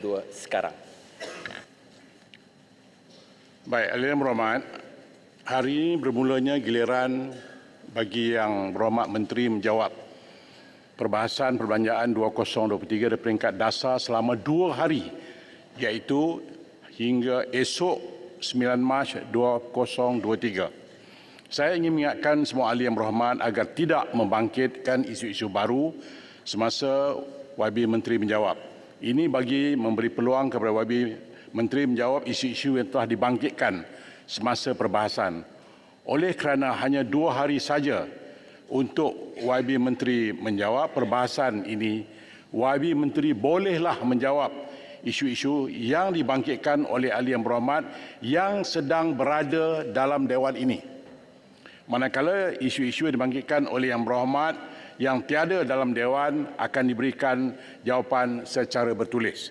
dua sekarang. Baik, Ahli yang berhormat, hari ini bermulanya giliran bagi Yang Berhormat Menteri menjawab perbahasan perbelanjaan 2023 di peringkat dasar selama 2 hari, iaitu hingga esok 9 Mac 2023. Saya ingin mengingatkan semua ahli yang berhormat agar tidak membangkitkan isu-isu baru semasa YB Menteri menjawab. Ini bagi memberi peluang kepada YB Menteri menjawab isu-isu yang telah dibangkitkan semasa perbahasan. Oleh kerana hanya 2 hari saja untuk YB Menteri menjawab perbahasan ini, YB Menteri bolehlah menjawab isu-isu yang dibangkitkan oleh ahli yang berhormat yang sedang berada dalam Dewan ini. Manakala isu-isu yang dibangkitkan oleh Yang Berhormat yang tiada dalam Dewan akan diberikan jawapan secara bertulis.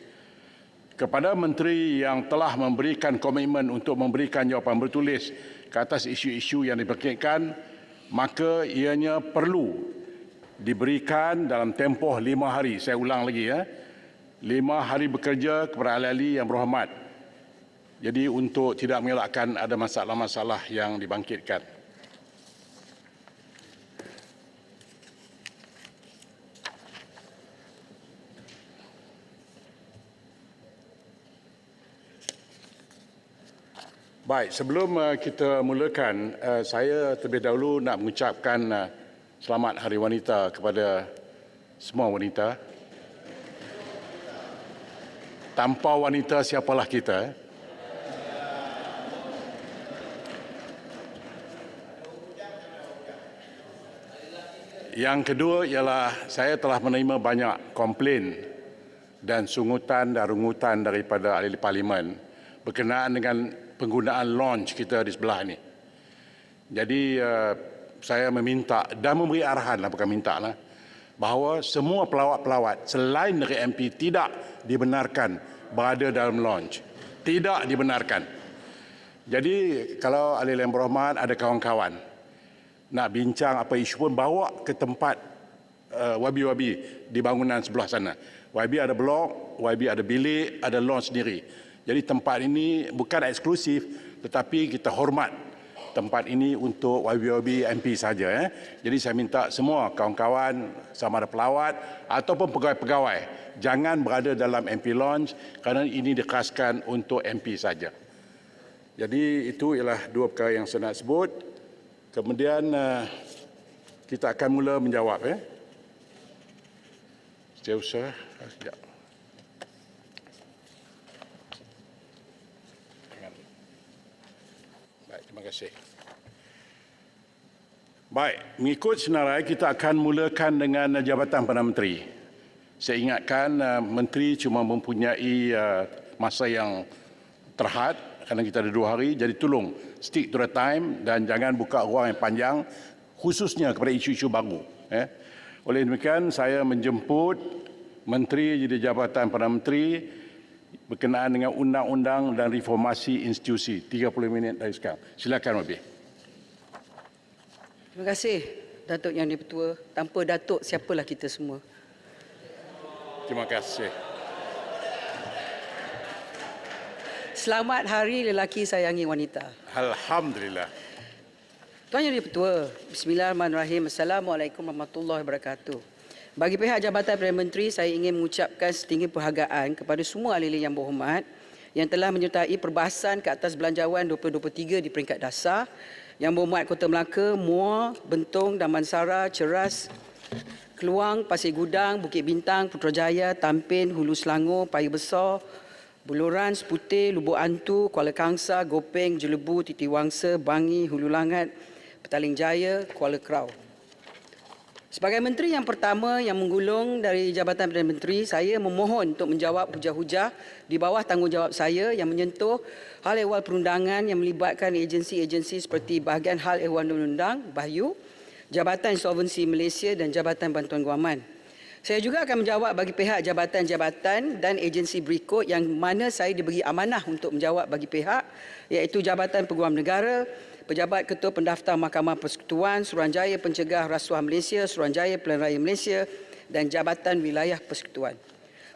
Kepada menteri yang telah memberikan komitmen untuk memberikan jawapan bertulis ke atas isu-isu yang dibangkitkan, maka ianya perlu diberikan dalam tempoh 5 hari. Saya ulang lagi 5 hari bekerja kepada ahli-ahli yang berhormat. Jadi untuk tidak mengelakkan ada masalah-masalah yang dibangkitkan. Baik, sebelum kita mulakan, saya terlebih dahulu nak mengucapkan selamat Hari Wanita kepada semua wanita. Tanpa wanita, siapalah kita? Yang kedua ialah saya telah menerima banyak komplain dan sungutan dan rungutan daripada ahli parlimen berkenaan dengan penggunaan launch kita di sebelah ini. Jadi saya meminta dan memberi arahan, bukan minta lah, bahawa semua pelawat-pelawat selain dari MP tidak dibenarkan berada dalam launch. Tidak dibenarkan. Jadi kalau ahli yang berhormat ada kawan-kawan nak bincang apa isu pun, bawa ke tempat YB di bangunan sebelah sana. YB ada blok, YB ada bilik, ada launch sendiri. Jadi tempat ini bukan eksklusif, tetapi kita hormat tempat ini untuk YB MP saja. Jadi saya minta semua kawan-kawan, sama ada pelawat ataupun pegawai-pegawai, jangan berada dalam MP Lounge kerana ini dikhaskan untuk MP saja. Jadi itu ialah 2 perkara yang saya nak sebut. Kemudian kita akan mula menjawab. Setiausaha. Sekejap. Terima kasih. Baik, mengikut senarai kita akan mulakan dengan jabatan Perdana Menteri. Saya ingatkan Menteri cuma mempunyai masa yang terhad kerana kita ada 2 hari, jadi tolong stick to the time dan jangan buka ruang yang panjang khususnya kepada isu-isu baru. Oleh demikian saya menjemput Menteri jadi jabatan Perdana Menteri berkenaan dengan undang-undang dan reformasi institusi. 30 minit dari sekarang. Silakan YB. Terima kasih Datuk Yang di-Pertua. Tanpa Datuk siapalah kita semua. Terima kasih. Selamat Hari Lelaki Sayangi Wanita. Alhamdulillah. Tuan Yang di-Pertua, Bismillahirrahmanirrahim. Assalamualaikum warahmatullahi wabarakatuh. Bagi pihak Jabatan Perdana Menteri, saya ingin mengucapkan setinggi penghargaan kepada semua ahli yang berhormat yang telah menyertai perbahasan ke atas belanjawan 2023 di peringkat dasar. Yang berhormat Kota Melaka, Muar, Bentong, Damansara, Ceras, Keluang, Pasir Gudang, Bukit Bintang, Putrajaya, Tampin, Hulu Selangor, Paya Besar, Buluran, Seputih, Lubuk Antu, Kuala Kangsar, Gopeng, Jelebu, Titiwangsa, Bangi, Hulu Langat, Petaling Jaya, Kuala Krau. Sebagai menteri yang pertama yang menggulung dari Jabatan Perdana Menteri, saya memohon untuk menjawab hujah-hujah di bawah tanggungjawab saya yang menyentuh hal ehwal perundangan yang melibatkan agensi-agensi seperti Bahagian Hal Ehwal Undang-Undang, BAHYU, Jabatan Insolvensi Malaysia dan Jabatan Bantuan Guaman. Saya juga akan menjawab bagi pihak jabatan-jabatan dan agensi berikut yang mana saya diberi amanah untuk menjawab bagi pihak, iaitu Jabatan Peguam Negara, Pejabat Ketua Pendaftar Mahkamah Persekutuan, Suruhanjaya Pencegah Rasuah Malaysia, Suruhanjaya Pilihan Raya Malaysia dan Jabatan Wilayah Persekutuan.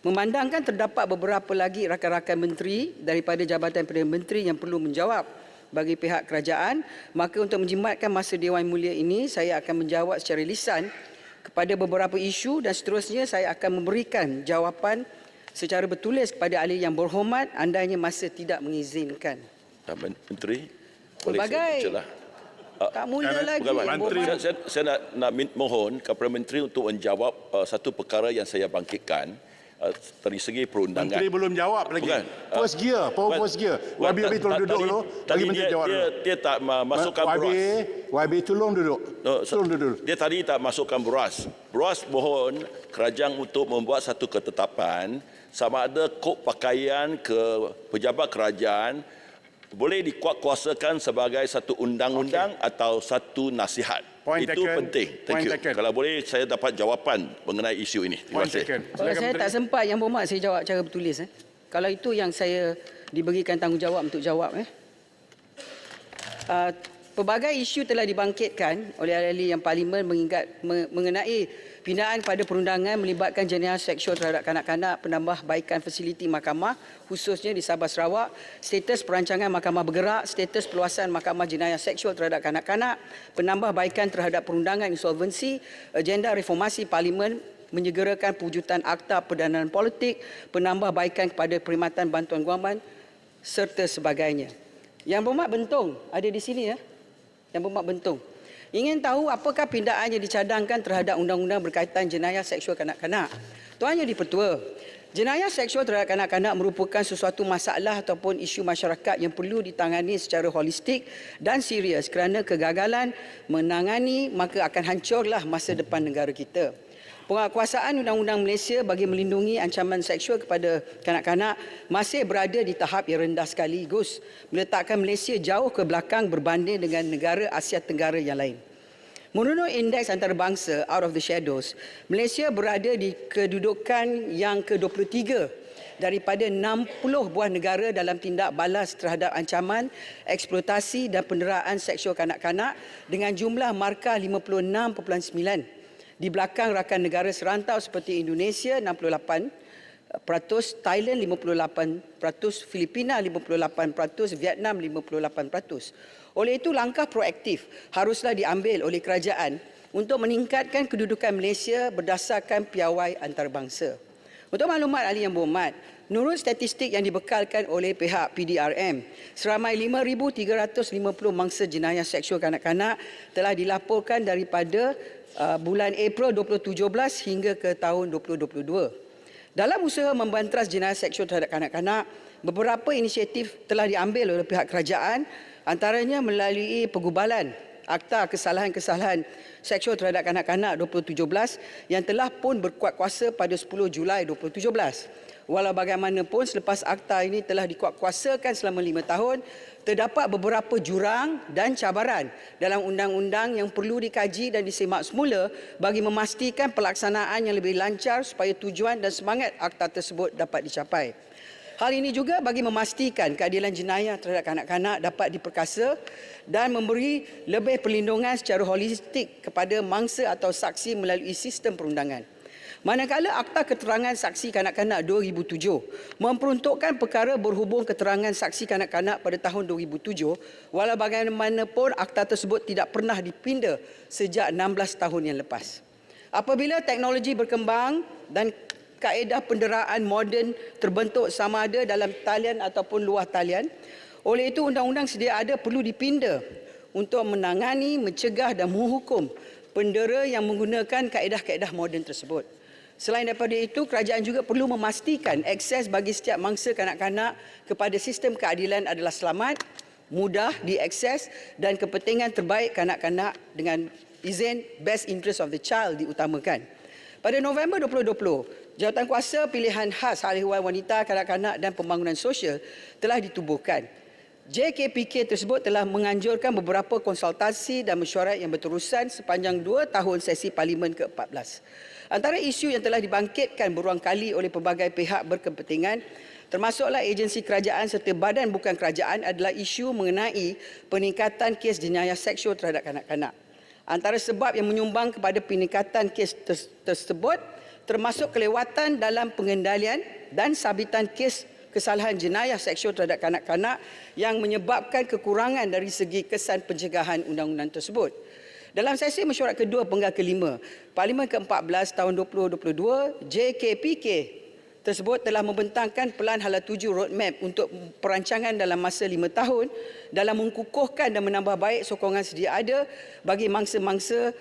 Memandangkan terdapat beberapa lagi rakan-rakan menteri daripada Jabatan Perdana Menteri yang perlu menjawab bagi pihak kerajaan, maka untuk menjimatkan masa Dewan Mulia ini, saya akan menjawab secara lisan kepada beberapa isu dan seterusnya saya akan memberikan jawapan secara bertulis kepada ahli yang berhormat andainya masa tidak mengizinkan. Menteri, Pelbagai tak mula lagi. Menteri. Saya nak mohon kepada Menteri untuk menjawab satu perkara yang saya bangkitkan dari segi perundangan. Menteri belum jawab lagi. Bukan. First gear, power first gear. YB tolong duduk dulu. Bagi Menteri jawab dulu. Dia tak masukkan beras. YB tolong duduk. Tolong duduk. Dia tadi tak masukkan beras. Beras mohon kerajaan untuk membuat satu ketetapan sama ada kod pakaian ke pejabat kerajaan boleh dikuatkuasakan sebagai satu undang-undang atau satu nasihat. Point Itu taken. penting. Point Thank you. taken. Kalau boleh saya dapat jawapan mengenai isu ini. Terima Point kasih. taken. Kalau Silakan saya Menteri. tak sempat yang berhormat saya jawab cara bertulis. Kalau itu yang saya diberikan tanggungjawab untuk jawab. Pelbagai isu telah dibangkitkan oleh ahli yang Parlimen mengenai pindaan pada perundangan melibatkan jenayah seksual terhadap kanak-kanak, penambahbaikan fasiliti mahkamah khususnya di Sabah Sarawak, status perancangan mahkamah bergerak, status perluasan mahkamah jenayah seksual terhadap kanak-kanak, penambahbaikan terhadap perundangan insolvensi, agenda reformasi Parlimen menyegerakan pewujudan Akta Perdanaan Politik, penambahbaikan kepada perkhidmatan bantuan guaman serta sebagainya. Yang berhormat Bentong ada di sini ya. Yang berhormat Bentong. Ingin tahu apakah pindaan yang dicadangkan terhadap undang-undang berkaitan jenayah seksual kanak-kanak. Tuan Yang di-Pertua, jenayah seksual terhadap kanak-kanak merupakan sesuatu masalah ataupun isu masyarakat yang perlu ditangani secara holistik dan serius kerana kegagalan menangani maka akan hancurlah masa depan negara kita. Penguatkuasaan Undang-Undang Malaysia bagi melindungi ancaman seksual kepada kanak-kanak masih berada di tahap yang rendah sekali, Gus, meletakkan Malaysia jauh ke belakang berbanding dengan negara Asia Tenggara yang lain. Menurut indeks antarabangsa Out of the Shadows, Malaysia berada di kedudukan yang ke-23 daripada 60 buah negara dalam tindak balas terhadap ancaman, eksploitasi dan penderaan seksual kanak-kanak dengan jumlah markah 56.9. Di belakang rakan negara serantau seperti Indonesia 68%, Thailand 58%, Filipina 58%, Vietnam 58%. Oleh itu langkah proaktif haruslah diambil oleh kerajaan untuk meningkatkan kedudukan Malaysia berdasarkan piawai antarabangsa. Untuk maklumat ahli yang berhormat, menurut statistik yang dibekalkan oleh pihak PDRM, seramai 5,350 mangsa jenayah seksual kanak-kanak telah dilaporkan daripada bulan April 2017 hingga ke tahun 2022. Dalam usaha membantras jenayah seksual terhadap kanak-kanak, beberapa inisiatif telah diambil oleh pihak kerajaan, antaranya melalui pengubalan Akta Kesalahan-Kesalahan Seksual Terhadap Kanak-Kanak 2017 yang telah pun berkuat kuasa pada 10 Julai 2017. Walau bagaimanapun selepas akta ini telah dikuatkuasakan selama 5 tahun, terdapat beberapa jurang dan cabaran dalam undang-undang yang perlu dikaji dan disemak semula bagi memastikan pelaksanaan yang lebih lancar supaya tujuan dan semangat akta tersebut dapat dicapai. Hal ini juga bagi memastikan keadilan jenayah terhadap kanak-kanak dapat diperkasa dan memberi lebih perlindungan secara holistik kepada mangsa atau saksi melalui sistem perundangan. Manakala Akta Keterangan Saksi Kanak-Kanak 2007 memperuntukkan perkara berhubung keterangan saksi kanak-kanak pada tahun 2007, walau bagaimanapun akta tersebut tidak pernah dipinda sejak 16 tahun yang lepas. Apabila teknologi berkembang dan kaedah penderaan moden terbentuk sama ada dalam talian ataupun luar talian, oleh itu undang-undang sedia ada perlu dipinda untuk menangani, mencegah dan menghukum pendera yang menggunakan kaedah-kaedah moden tersebut. Selain daripada itu, kerajaan juga perlu memastikan akses bagi setiap mangsa kanak-kanak kepada sistem keadilan adalah selamat, mudah diakses dan kepentingan terbaik kanak-kanak dengan izin best interest of the child diutamakan. Pada November 2020, Jawatankuasa Pilihan Khas Hal Ehwal Wanita, Kanak-kanak dan Pembangunan Sosial telah ditubuhkan. JKPK tersebut telah menganjurkan beberapa konsultasi dan mesyuarat yang berterusan sepanjang 2 tahun sesi Parlimen ke-14. Antara isu yang telah dibangkitkan berulang kali oleh pelbagai pihak berkepentingan, termasuklah agensi kerajaan serta badan bukan kerajaan, adalah isu mengenai peningkatan kes jenayah seksual terhadap kanak-kanak. Antara sebab yang menyumbang kepada peningkatan kes tersebut termasuk kelewatan dalam pengendalian dan sabitan kes kesalahan jenayah seksual terhadap kanak-kanak yang menyebabkan kekurangan dari segi kesan pencegahan undang-undang tersebut. Dalam sesi mesyuarat kedua penggal kelima, Parlimen ke-14 tahun 2022, JKPK tersebut telah membentangkan Pelan Hala 7 Roadmap untuk perancangan dalam masa 5 tahun dalam mengukuhkan dan menambah baik sokongan sedia ada bagi mangsa-mangsa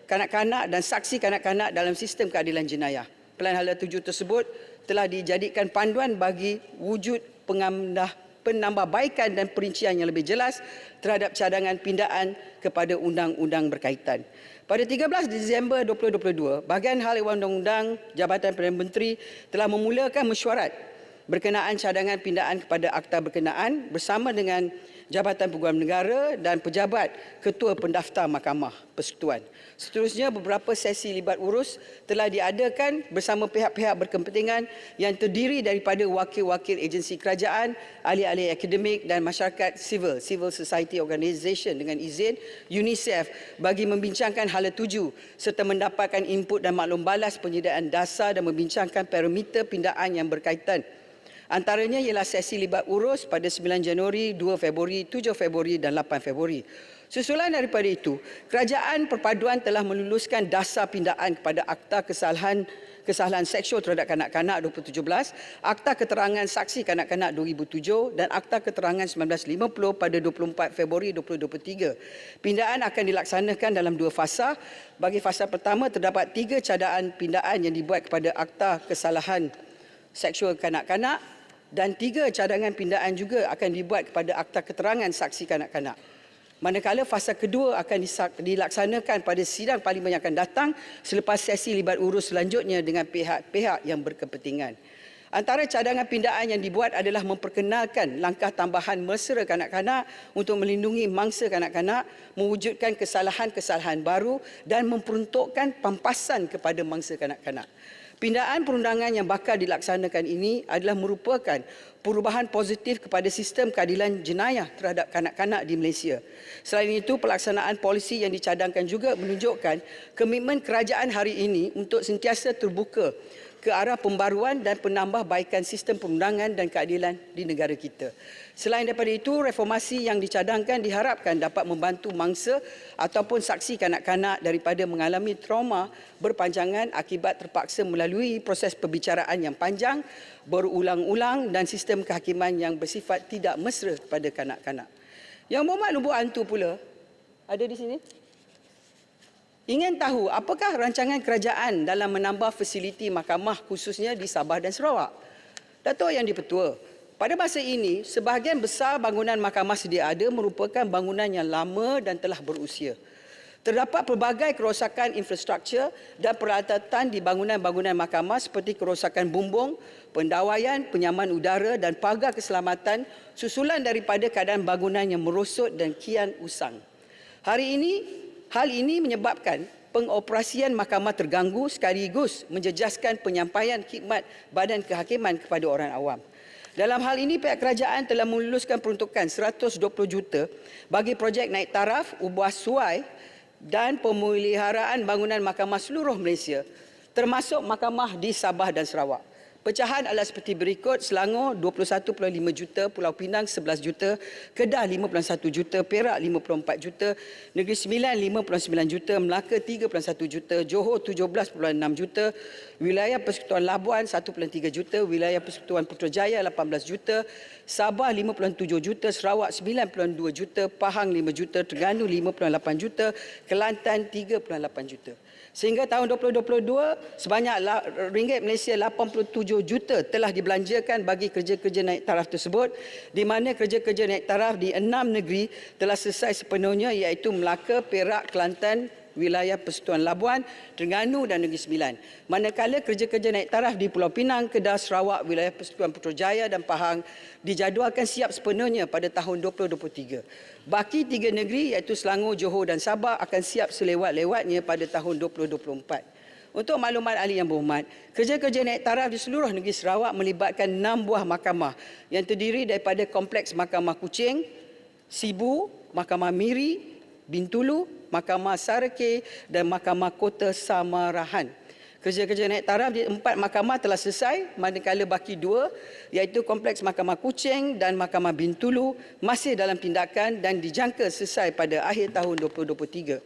kanak-kanak dan saksi kanak-kanak dalam sistem keadilan jenayah. Pelan Hala 7 tersebut telah dijadikan panduan bagi wujud penambahbaikan dan perincian yang lebih jelas terhadap cadangan pindaan kepada undang-undang berkaitan. Pada 13 Disember 2022, Bahagian Hal Ehwal Undang-Undang Jabatan Perdana Menteri telah memulakan mesyuarat berkenaan cadangan pindaan kepada akta berkenaan bersama dengan Jabatan Peguam Negara dan pejabat Ketua Pendaftar Mahkamah Persekutuan. Seterusnya, beberapa sesi libat urus telah diadakan bersama pihak-pihak berkepentingan yang terdiri daripada wakil-wakil agensi kerajaan, ahli-ahli akademik dan masyarakat civil society organisation dengan izin UNICEF bagi membincangkan Hala 7 serta mendapatkan input dan maklum balas penyediaan dasar dan membincangkan parameter pindaan yang berkaitan. Antaranya ialah sesi libat urus pada 9 Januari, 2 Februari, 7 Februari dan 8 Februari. Susulan daripada itu, Kerajaan Perpaduan telah meluluskan dasar pindaan kepada Akta Kesalahan Seksual Terhadap Kanak-kanak 2017, Akta Keterangan Saksi Kanak-kanak 2007 dan Akta Keterangan 1950 pada 24 Februari 2023. Pindaan akan dilaksanakan dalam 2 fasa. Bagi fasa pertama, terdapat 3 cadaan pindaan yang dibuat kepada Akta Kesalahan Seksual Kanak-kanak dan 3 cadangan pindaan juga akan dibuat kepada Akta Keterangan Saksi Kanak-kanak. Manakala fasa kedua akan dilaksanakan pada sidang Parlimen yang akan datang selepas sesi libat urus selanjutnya dengan pihak-pihak yang berkepentingan. Antara cadangan pindaan yang dibuat adalah memperkenalkan langkah tambahan mesra kanak-kanak untuk melindungi mangsa kanak-kanak, mewujudkan kesalahan-kesalahan baru dan memperuntukkan pampasan kepada mangsa kanak-kanak. Pindaan perundangan yang bakal dilaksanakan ini adalah merupakan perubahan positif kepada sistem keadilan jenayah terhadap kanak-kanak di Malaysia. Selain itu, pelaksanaan polisi yang dicadangkan juga menunjukkan komitmen kerajaan hari ini untuk sentiasa terbuka ke arah pembaruan dan penambahbaikan sistem perundangan dan keadilan di negara kita. Selain daripada itu, reformasi yang dicadangkan diharapkan dapat membantu mangsa ataupun saksi kanak-kanak daripada mengalami trauma berpanjangan akibat terpaksa melalui proses perbicaraan yang panjang, berulang-ulang dan sistem kehakiman yang bersifat tidak mesra kepada kanak-kanak. Yang Berhormat Lumbu Hantu pula ada di sini. Ingin tahu apakah rancangan kerajaan dalam menambah fasiliti mahkamah khususnya di Sabah dan Sarawak? Datuk Yang di-Pertua, pada masa ini sebahagian besar bangunan mahkamah sedia ada merupakan bangunan yang lama dan telah berusia. Terdapat pelbagai kerosakan infrastruktur dan peralatan di bangunan-bangunan mahkamah seperti kerosakan bumbung, pendawaian, penyaman udara dan pagar keselamatan susulan daripada keadaan bangunan yang merosot dan kian usang. Hal ini menyebabkan pengoperasian mahkamah terganggu sekaligus menjejaskan penyampaian khidmat badan kehakiman kepada orang awam. Dalam hal ini, pihak kerajaan telah meluluskan peruntukan 120 juta bagi projek naik taraf, ubah suai dan pemeliharaan bangunan mahkamah seluruh Malaysia, termasuk mahkamah di Sabah dan Sarawak. Pecahan adalah seperti berikut: Selangor 21.5 juta, Pulau Pinang 11 juta, Kedah 5.1 juta, Perak 54 juta, Negeri Sembilan 5.9 juta, Melaka 3.1 juta, Johor 17.6 juta, Wilayah Persekutuan Labuan 1.3 juta, Wilayah Persekutuan Putrajaya 18 juta, Sabah 5.7 juta, Sarawak 9.2 juta, Pahang 5 juta, Terengganu 5.8 juta, Kelantan 3.8 juta. Sehingga tahun 2022, sebanyak ringgit Malaysia 87 juta telah dibelanjakan bagi kerja-kerja naik taraf tersebut, di mana kerja-kerja naik taraf di 6 negeri telah selesai sepenuhnya, iaitu Melaka, Perak, Kelantan, Wilayah Persekutuan Labuan, Terengganu dan Negeri Sembilan. Manakala kerja-kerja naik taraf di Pulau Pinang, Kedah, Sarawak, Wilayah Persekutuan Putrajaya dan Pahang dijadualkan siap sepenuhnya pada tahun 2023. Baki 3 negeri iaitu Selangor, Johor dan Sabah akan siap selewat-lewatnya pada tahun 2024. Untuk maklumat ahli yang berhormat, kerja-kerja naik taraf di seluruh negeri Sarawak melibatkan 6 buah mahkamah yang terdiri daripada Kompleks Mahkamah Kuching, Sibu, Mahkamah Miri, Bintulu, Mahkamah Sarake dan Mahkamah Kota Samarahan. Kerja-kerja naik taraf di 4 mahkamah telah selesai, manakala baki 2 iaitu Kompleks Mahkamah Kuching dan Mahkamah Bintulu masih dalam tindakan dan dijangka selesai pada akhir tahun 2023.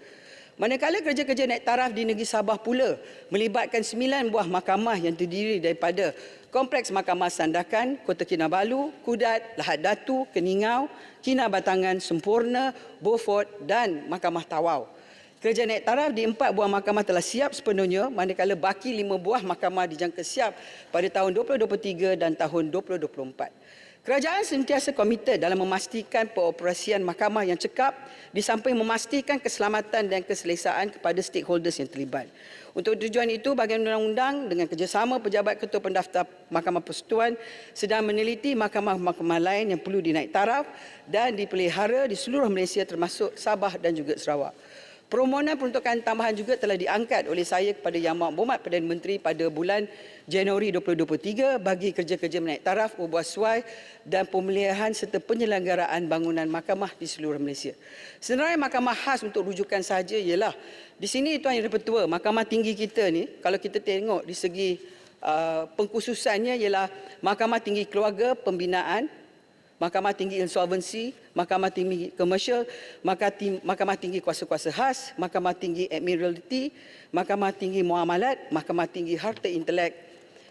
Manakala kerja-kerja naik taraf di negeri Sabah pula melibatkan 9 buah mahkamah yang terdiri daripada Kompleks Mahkamah Sandakan, Kota Kinabalu, Kudat, Lahad Datu, Keningau, Kinabatangan, Sempurna, Beaufort dan Mahkamah Tawau. Kerja naik taraf di 4 buah mahkamah telah siap sepenuhnya, manakala baki 5 buah mahkamah dijangka siap pada tahun 2023 dan tahun 2024. Kerajaan sentiasa komited dalam memastikan pengoperasian mahkamah yang cekap di samping memastikan keselamatan dan keselesaan kepada stakeholders yang terlibat. Untuk tujuan itu, Bahagian Undang-Undang dengan kerjasama Pejabat Ketua Pendaftar Mahkamah Persekutuan sedang meneliti mahkamah-mahkamah lain yang perlu dinaik taraf dan dipelihara di seluruh Malaysia termasuk Sabah dan juga Sarawak. Permohonan peruntukan tambahan juga telah diangkat oleh saya kepada Yang Berhormat Perdana Menteri pada bulan Januari 2023 bagi kerja-kerja menaik taraf, ubah suai dan pemeliharaan serta penyelenggaraan bangunan mahkamah di seluruh Malaysia. Senarai mahkamah khas untuk rujukan sahaja ialah di sini Tuan Yang Di-Pertua, mahkamah tinggi kita ni, kalau kita tengok di segi pengkhususannya ialah Mahkamah Tinggi Keluarga Pembinaan, Mahkamah Tinggi Insolvensi, Mahkamah Tinggi Komersial, Mahkamah Tinggi Kuasa-Kuasa Khas, Mahkamah Tinggi Admiralty, Mahkamah Tinggi Muamalat, Mahkamah Tinggi Harta Intelek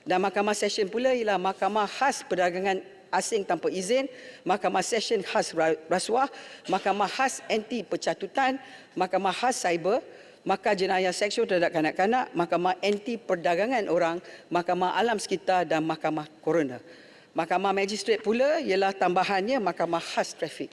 dan Mahkamah Session pula ialah Mahkamah Khas Perdagangan Asing Tanpa Izin, Mahkamah Session Khas Rasuah, Mahkamah Khas Anti Pencatutan, Mahkamah Khas Cyber, Mahkamah Jenayah Seksual Terhadap Kanak-kanak, Mahkamah Anti Perdagangan Orang, Mahkamah Alam Sekitar dan Mahkamah Coroner. Mahkamah Magistrate pula ialah tambahannya Mahkamah Khas Trafik.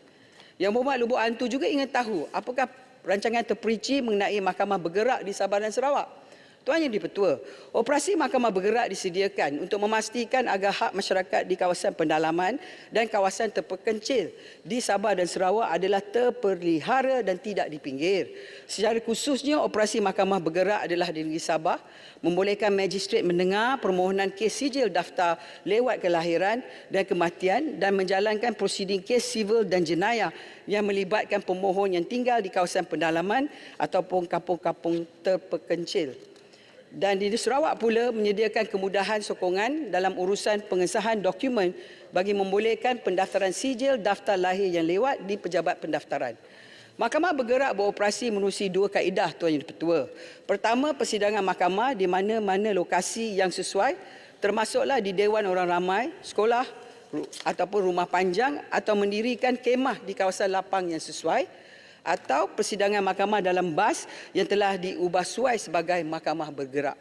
Yang Berhormat Lubuk Hantu juga ingin tahu apakah rancangan terperinci mengenai mahkamah bergerak di Sabah dan Sarawak. Tuan Yang Di-Pertua, operasi mahkamah bergerak disediakan untuk memastikan agar hak masyarakat di kawasan pendalaman dan kawasan terpencil di Sabah dan Sarawak adalah terpelihara dan tidak dipinggir. Secara khususnya, operasi mahkamah bergerak adalah di negeri Sabah, membolehkan magistrate mendengar permohonan kes sijil daftar lewat kelahiran dan kematian dan menjalankan prosiding kes sivil dan jenayah yang melibatkan pemohon yang tinggal di kawasan pendalaman ataupun kampung-kampung terpencil. Dan di Sarawak pula menyediakan kemudahan sokongan dalam urusan pengesahan dokumen bagi membolehkan pendaftaran sijil daftar lahir yang lewat di pejabat pendaftaran. Mahkamah bergerak beroperasi menerusi 2 kaedah Tuan Yang Di-Pertua. Pertama, persidangan mahkamah di mana-mana lokasi yang sesuai, termasuklah di Dewan Orang Ramai, sekolah ataupun rumah panjang atau mendirikan kemah di kawasan lapang yang sesuai, atau persidangan mahkamah dalam bas yang telah diubah suai sebagai mahkamah bergerak.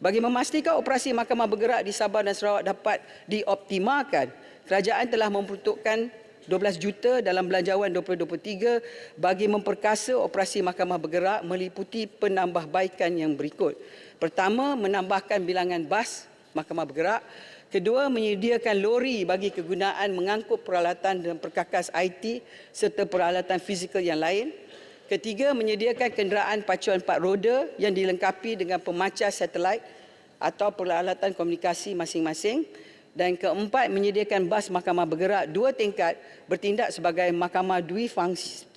Bagi memastikan operasi mahkamah bergerak di Sabah dan Sarawak dapat dioptimalkan, kerajaan telah memperuntukkan 12 juta dalam belanjawan 2023 bagi memperkasa operasi mahkamah bergerak meliputi penambahbaikan yang berikut. Pertama, menambahkan bilangan bas mahkamah bergerak. Kedua, menyediakan lori bagi kegunaan mengangkut peralatan dan perkakas IT serta peralatan fizikal yang lain. Ketiga, menyediakan kenderaan pacuan 4 roda yang dilengkapi dengan pemacah satelit atau peralatan komunikasi masing-masing. Dan keempat, menyediakan bas mahkamah bergerak 2 tingkat bertindak sebagai mahkamah dui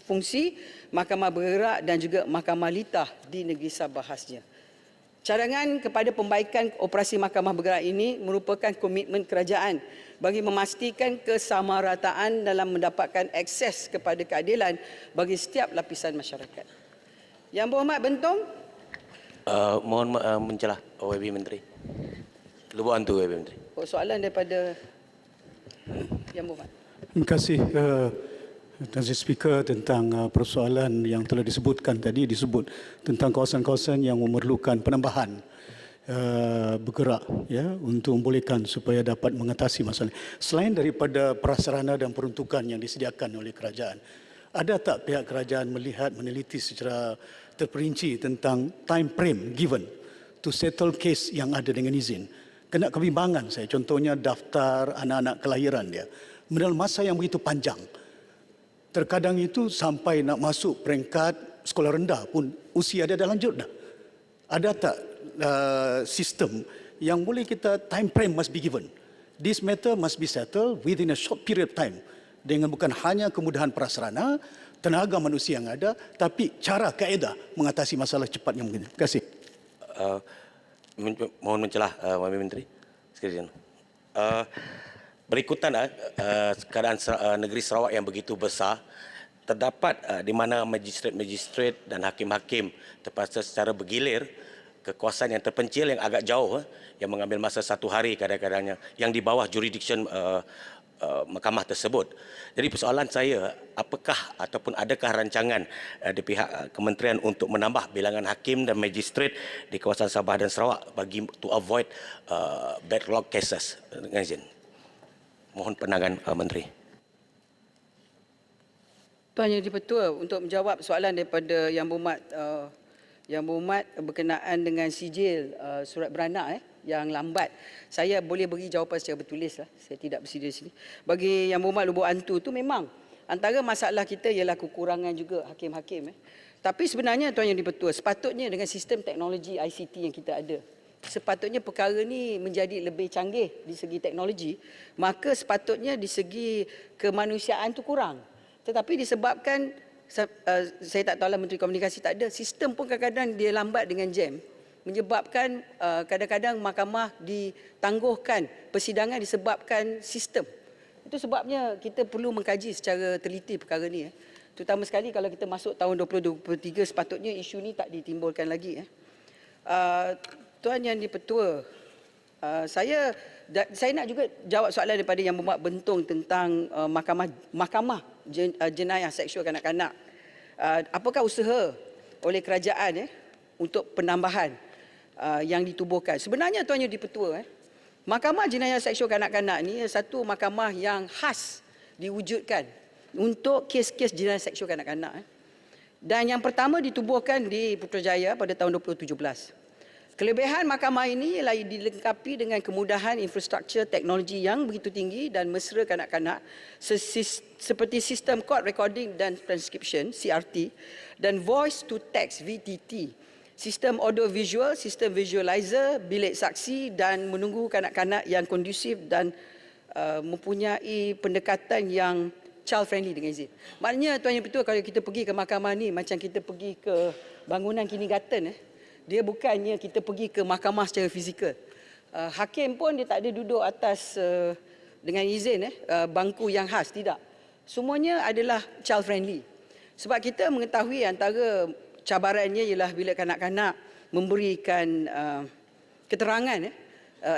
fungsi, mahkamah bergerak dan juga mahkamah litah di negeri Sabah khasnya. Cadangan kepada pembaikan operasi mahkamah bergerak ini merupakan komitmen kerajaan bagi memastikan kesamarataan dalam mendapatkan akses kepada keadilan bagi setiap lapisan masyarakat. Yang Berhormat Bentong. Mohon mencelah OYB Menteri. Lubuk Hantu OYB Menteri. Soalan daripada Yang Berhormat. Terima kasih Tuan Speaker tentang persoalan yang telah disebutkan tadi, disebut tentang kawasan-kawasan yang memerlukan penambahan bergerak ya untuk membolehkan supaya dapat mengatasi masalah. Selain daripada prasarana dan peruntukan yang disediakan oleh kerajaan, ada tak pihak kerajaan melihat, meneliti secara terperinci tentang time frame given to settle case yang ada dengan izin? Kena kebimbangan saya, contohnya daftar anak-anak kelahiran dia dalam masa yang begitu panjang. Terkadang itu sampai nak masuk peringkat sekolah rendah pun usia dia dah lanjut dah. Ada tak sistem yang boleh kita time frame must be given? This matter must be settled within a short period of time. Dengan bukan hanya kemudahan prasarana, tenaga manusia yang ada, tapi cara kaedah mengatasi masalah cepat yang mungkin. Terima kasih. Mohon mencelah Wakil Menteri sekalian. Berikutan keadaan negeri Sarawak yang begitu besar, terdapat di mana magistrate-magistrate dan hakim-hakim terpaksa secara bergilir ke kawasan yang terpencil yang agak jauh, yang mengambil masa 1 hari kadang-kadangnya, yang di bawah jurisdiction mahkamah tersebut. Jadi persoalan saya, apakah ataupun adakah rancangan di pihak kementerian untuk menambah bilangan hakim dan magistrate di kawasan Sabah dan Sarawak bagi to avoid backlog cases? Dengan izin. Mohon pandangan Menteri. Tuan Yang di-Pertua, untuk menjawab soalan daripada Yang Berhormat berkenaan dengan sijil surat beranak yang lambat, saya boleh beri jawapan secara bertulis lah. Saya tidak bersedia di sini. Bagi Yang Berhormat Lubuk Antu tu, memang antara masalah kita ialah kekurangan juga hakim-hakim. Tapi sebenarnya Tuan Yang di-Pertua, sepatutnya dengan sistem teknologi ICT yang kita ada, sepatutnya perkara ni menjadi lebih canggih di segi teknologi, maka sepatutnya di segi kemanusiaan tu kurang. Tetapi disebabkan saya tak tahulah Menteri Komunikasi tak ada, sistem pun kadang-kadang dia lambat dengan jam, menyebabkan kadang-kadang mahkamah ditangguhkan persidangan disebabkan sistem. Itu sebabnya kita perlu mengkaji secara teliti perkara ni. Terutama sekali kalau kita masuk tahun 2023, sepatutnya isu ni tak ditimbulkan lagi. Tuan Yang di-Pertua, saya nak juga jawab soalan daripada Yang Berhormat Bentong tentang mahkamah jenayah seksual kanak-kanak. Apakah usaha oleh kerajaan untuk penambahan yang ditubuhkan? Sebenarnya Tuan Yang di-Pertua, mahkamah jenayah seksual kanak-kanak ni satu mahkamah yang khas diwujudkan untuk kes-kes jenayah seksual kanak-kanak. Dan yang pertama ditubuhkan di Putrajaya pada tahun 2017. Kelebihan mahkamah ini ialah dilengkapi dengan kemudahan infrastruktur teknologi yang begitu tinggi dan mesra kanak-kanak seperti sistem court recording dan transcription CRT dan voice to text VTT, sistem audio visual, sistem visualizer, bilik saksi dan menunggu kanak-kanak yang kondusif dan mempunyai pendekatan yang child friendly dengan izin. Maknanya Tuan Yang Pertua, kalau kita pergi ke mahkamah ni macam kita pergi ke bangunan kindergarten. Dia bukannya kita pergi ke mahkamah secara fizikal. Hakim pun dia tak ada duduk atas dengan izin bangku yang khas, tidak. Semuanya adalah child friendly. Sebab kita mengetahui antara cabarannya ialah bila kanak-kanak memberikan keterangan,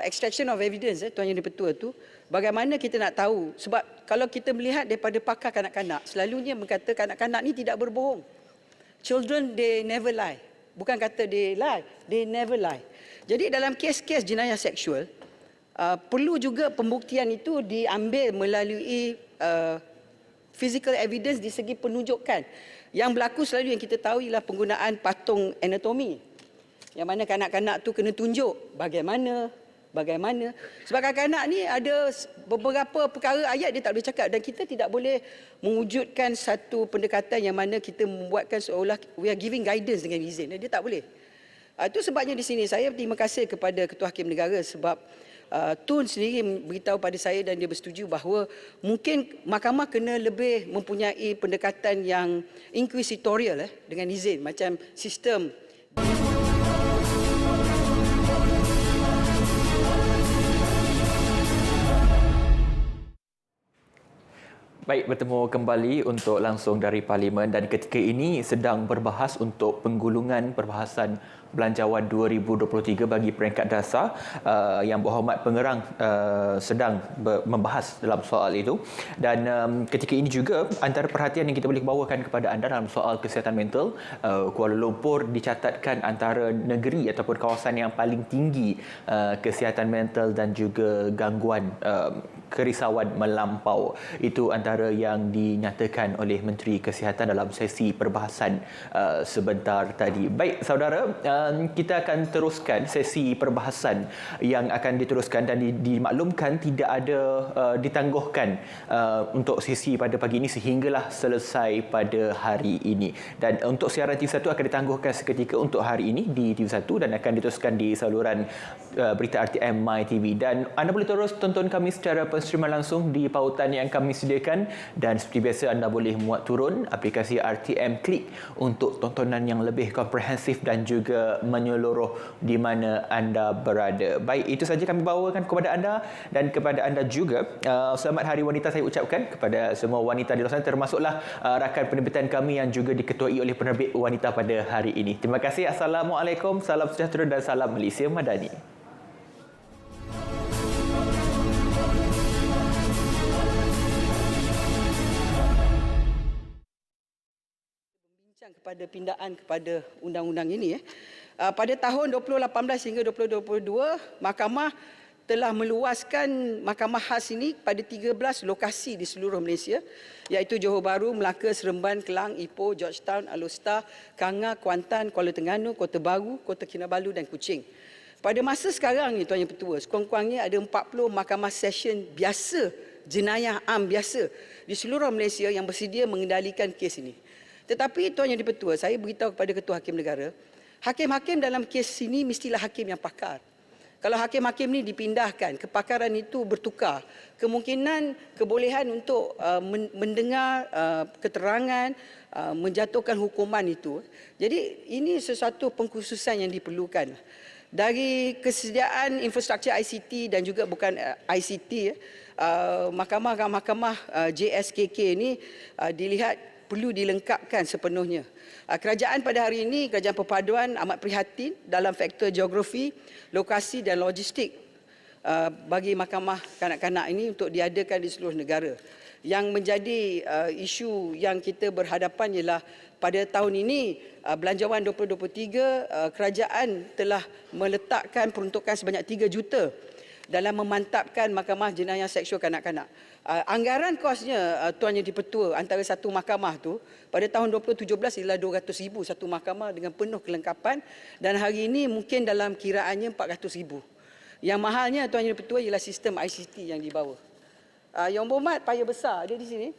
extraction of evidence, Tuan Yang di-Pertua tu, bagaimana kita nak tahu? Sebab kalau kita melihat daripada pakar kanak-kanak, selalunya berkata kanak-kanak ni tidak berbohong. Children, they never lie. Bukan kata they lie, they never lie. Jadi dalam kes-kes jenayah seksual, perlu juga pembuktian itu diambil melalui physical evidence di segi penunjukan. Yang berlaku selalu yang kita tahu ialah penggunaan patung anatomi. Yang mana kanak-kanak tu kena tunjuk bagaimana. Sebab kanak-kanak ni ada beberapa perkara ayat dia tak boleh cakap dan kita tidak boleh mewujudkan satu pendekatan yang mana kita membuatkan seolah we are giving guidance dengan izin. Dia tak boleh. Itu sebabnya di sini saya terima kasih kepada Ketua Hakim Negara sebab Tun sendiri beritahu pada saya dan dia bersetuju bahawa mungkin mahkamah kena lebih mempunyai pendekatan yang inquisitorial dengan izin macam sistem. Baik, bertemu kembali untuk langsung dari Parlimen dan ketika ini sedang berbahas untuk penggulungan perbahasan Belanjawan 2023 bagi peringkat dasar. Yang Berhormat Pengerang sedang membahas dalam soal itu dan ketika ini juga antara perhatian yang kita boleh bawakan kepada anda dalam soal kesihatan mental, Kuala Lumpur dicatatkan antara negeri ataupun kawasan yang paling tinggi kesihatan mental dan juga gangguan kerisauan melampau. Itu antara yang dinyatakan oleh Menteri Kesihatan dalam sesi perbahasan sebentar tadi. Baik saudara, kita akan teruskan sesi perbahasan yang akan diteruskan dan dimaklumkan tidak ada ditangguhkan untuk sesi pada pagi ini sehinggalah selesai pada hari ini. Dan untuk siaran TV1 akan ditangguhkan seketika untuk hari ini di TV1 dan akan diteruskan di saluran berita RTM My TV. Dan anda boleh terus tonton kami secara stream langsung di pautan yang kami sediakan, dan seperti biasa anda boleh muat turun aplikasi RTM Klik untuk tontonan yang lebih komprehensif dan juga menyeluruh di mana anda berada. Baik, itu saja kami bawakan kepada anda, dan kepada anda juga selamat Hari Wanita saya ucapkan kepada semua wanita di luar sana, termasuklah rakan penerbitan kami yang juga diketuai oleh penerbit wanita pada hari ini. Terima kasih. Assalamualaikum, salam sejahtera dan salam Malaysia Madani. Kepada pindaan kepada undang-undang ini, pada tahun 2018 hingga 2022, Mahkamah telah meluaskan Mahkamah Khas ini pada 13 lokasi di seluruh Malaysia, iaitu Johor Bahru, Melaka, Seremban, Kelang, Ipoh, Georgetown, Alor Setar, Kanga, Kuantan, Kuala Terengganu, Kota Baru, Kota Kinabalu dan Kuching. Pada masa sekarang ni Tuan Yang Pertua, sekurang-kurangnya ada 40 mahkamah session biasa, jenayah am biasa di seluruh Malaysia yang bersedia mengendalikan kes ini. Tetapi Tuan Yang Dipertua, saya beritahu kepada Ketua Hakim Negara, hakim-hakim dalam kes ini mestilah hakim yang pakar. Kalau hakim-hakim ini dipindahkan, kepakaran itu bertukar, kemungkinan kebolehan untuk mendengar keterangan, menjatuhkan hukuman itu. Jadi ini sesuatu pengkhususan yang diperlukan. Dari kesediaan infrastruktur ICT dan juga bukan ICT, mahkamah-mahkamah JSKK ini dilihat perlu dilengkapkan sepenuhnya. Kerajaan pada hari ini, Kerajaan Perpaduan amat prihatin dalam faktor geografi, lokasi dan logistik bagi mahkamah kanak-kanak ini untuk diadakan di seluruh negara. Yang menjadi isu yang kita berhadapan ialah pada tahun ini, Belanjawan 2023, kerajaan telah meletakkan peruntukan sebanyak 3 juta dalam memantapkan mahkamah jenayah seksual kanak-kanak. Anggaran kosnya, Tuan Yang Dipertua, antara satu mahkamah tu pada tahun 2017 ialah 200,000 satu mahkamah dengan penuh kelengkapan, dan hari ini mungkin dalam kiraannya 400,000. Yang mahalnya, Tuan Yang Dipertua, ialah sistem ICT yang dibawa. Yang Berhormat Paya Besar ada di sini?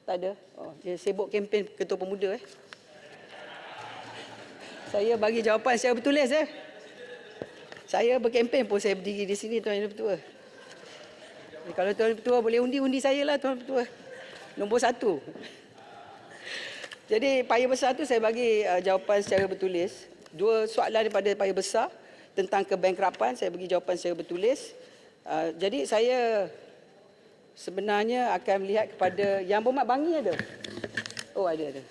Tak ada? Oh, dia sibuk kempen Ketua Pemuda. Saya bagi jawapan secara bertulis. Saya berkempen pun saya berdiri di sini, Tuan Yang Dipertua. Kalau Tuan Yang Dipertua boleh undi saya lah, Tuan Yang Dipertua. Nombor 1. Jadi Paya Besar tu saya bagi jawapan secara bertulis. 2 soalan daripada Paya Besar tentang kebankrapan, saya bagi jawapan secara bertulis. Jadi saya sebenarnya akan melihat kepada Yang Berhormat Bangi ada? Oh ada.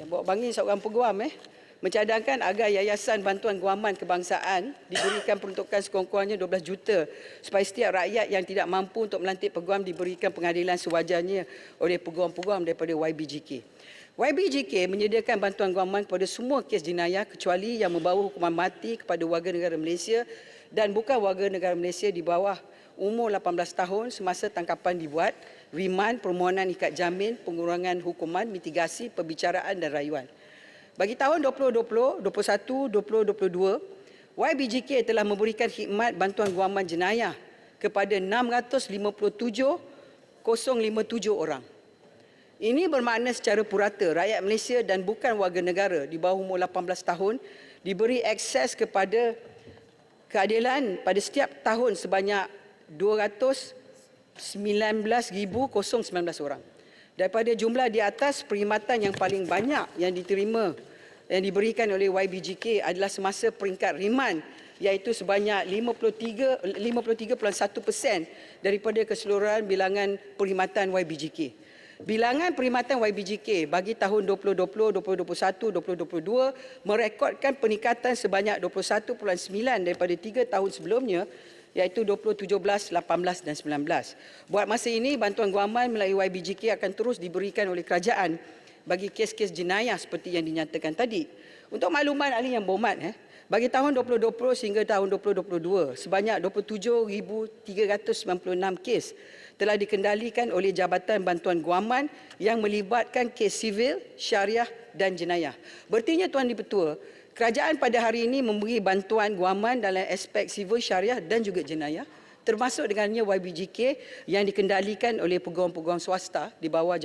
Yang Berhormat Bangi seorang peguam mencadangkan agar Yayasan Bantuan Guaman Kebangsaan diberikan peruntukan sekurang-kurangnya 12 juta supaya setiap rakyat yang tidak mampu untuk melantik peguam diberikan pengadilan sewajarnya oleh peguam-peguam daripada YBJK. YBJK menyediakan bantuan guaman kepada semua kes jenayah kecuali yang membawa hukuman mati kepada warga negara Malaysia dan bukan warga negara Malaysia di bawah umur 18 tahun semasa tangkapan dibuat, riman, permohonan ikat jamin, pengurangan hukuman, mitigasi, perbicaraan dan rayuan. Bagi tahun 2020, 2021, 2022, YBJK telah memberikan khidmat bantuan guaman jenayah kepada 657,057 orang. Ini bermakna secara purata rakyat Malaysia dan bukan warga negara di bawah umur 18 tahun diberi akses kepada keadilan pada setiap tahun sebanyak 219,019 orang. Daripada jumlah di atas, perkhidmatan yang paling banyak yang diberikan oleh YBJK adalah semasa peringkat riman, iaitu sebanyak 53.1% daripada keseluruhan bilangan perkhidmatan YBJK. Bilangan perkhidmatan YBJK bagi tahun 2020, 2021, 2022 merekodkan peningkatan sebanyak 21.9 daripada 3 tahun sebelumnya, iaitu 2017, 18 dan 19. Buat masa ini, bantuan guaman melalui YBJK akan terus diberikan oleh kerajaan bagi kes-kes jenayah seperti yang dinyatakan tadi. Untuk makluman ahli yang berhormat, bagi tahun 2020 sehingga tahun 2022, sebanyak 27,396 kes telah dikendalikan oleh Jabatan Bantuan Guaman yang melibatkan kes sivil, syariah dan jenayah. Berartinya Tuan Dipertua, kerajaan pada hari ini memberi bantuan guaman dalam aspek sivil, syariah dan juga jenayah, termasuk dengannya YBGK yang dikendalikan oleh peguam-peguam swasta di bawah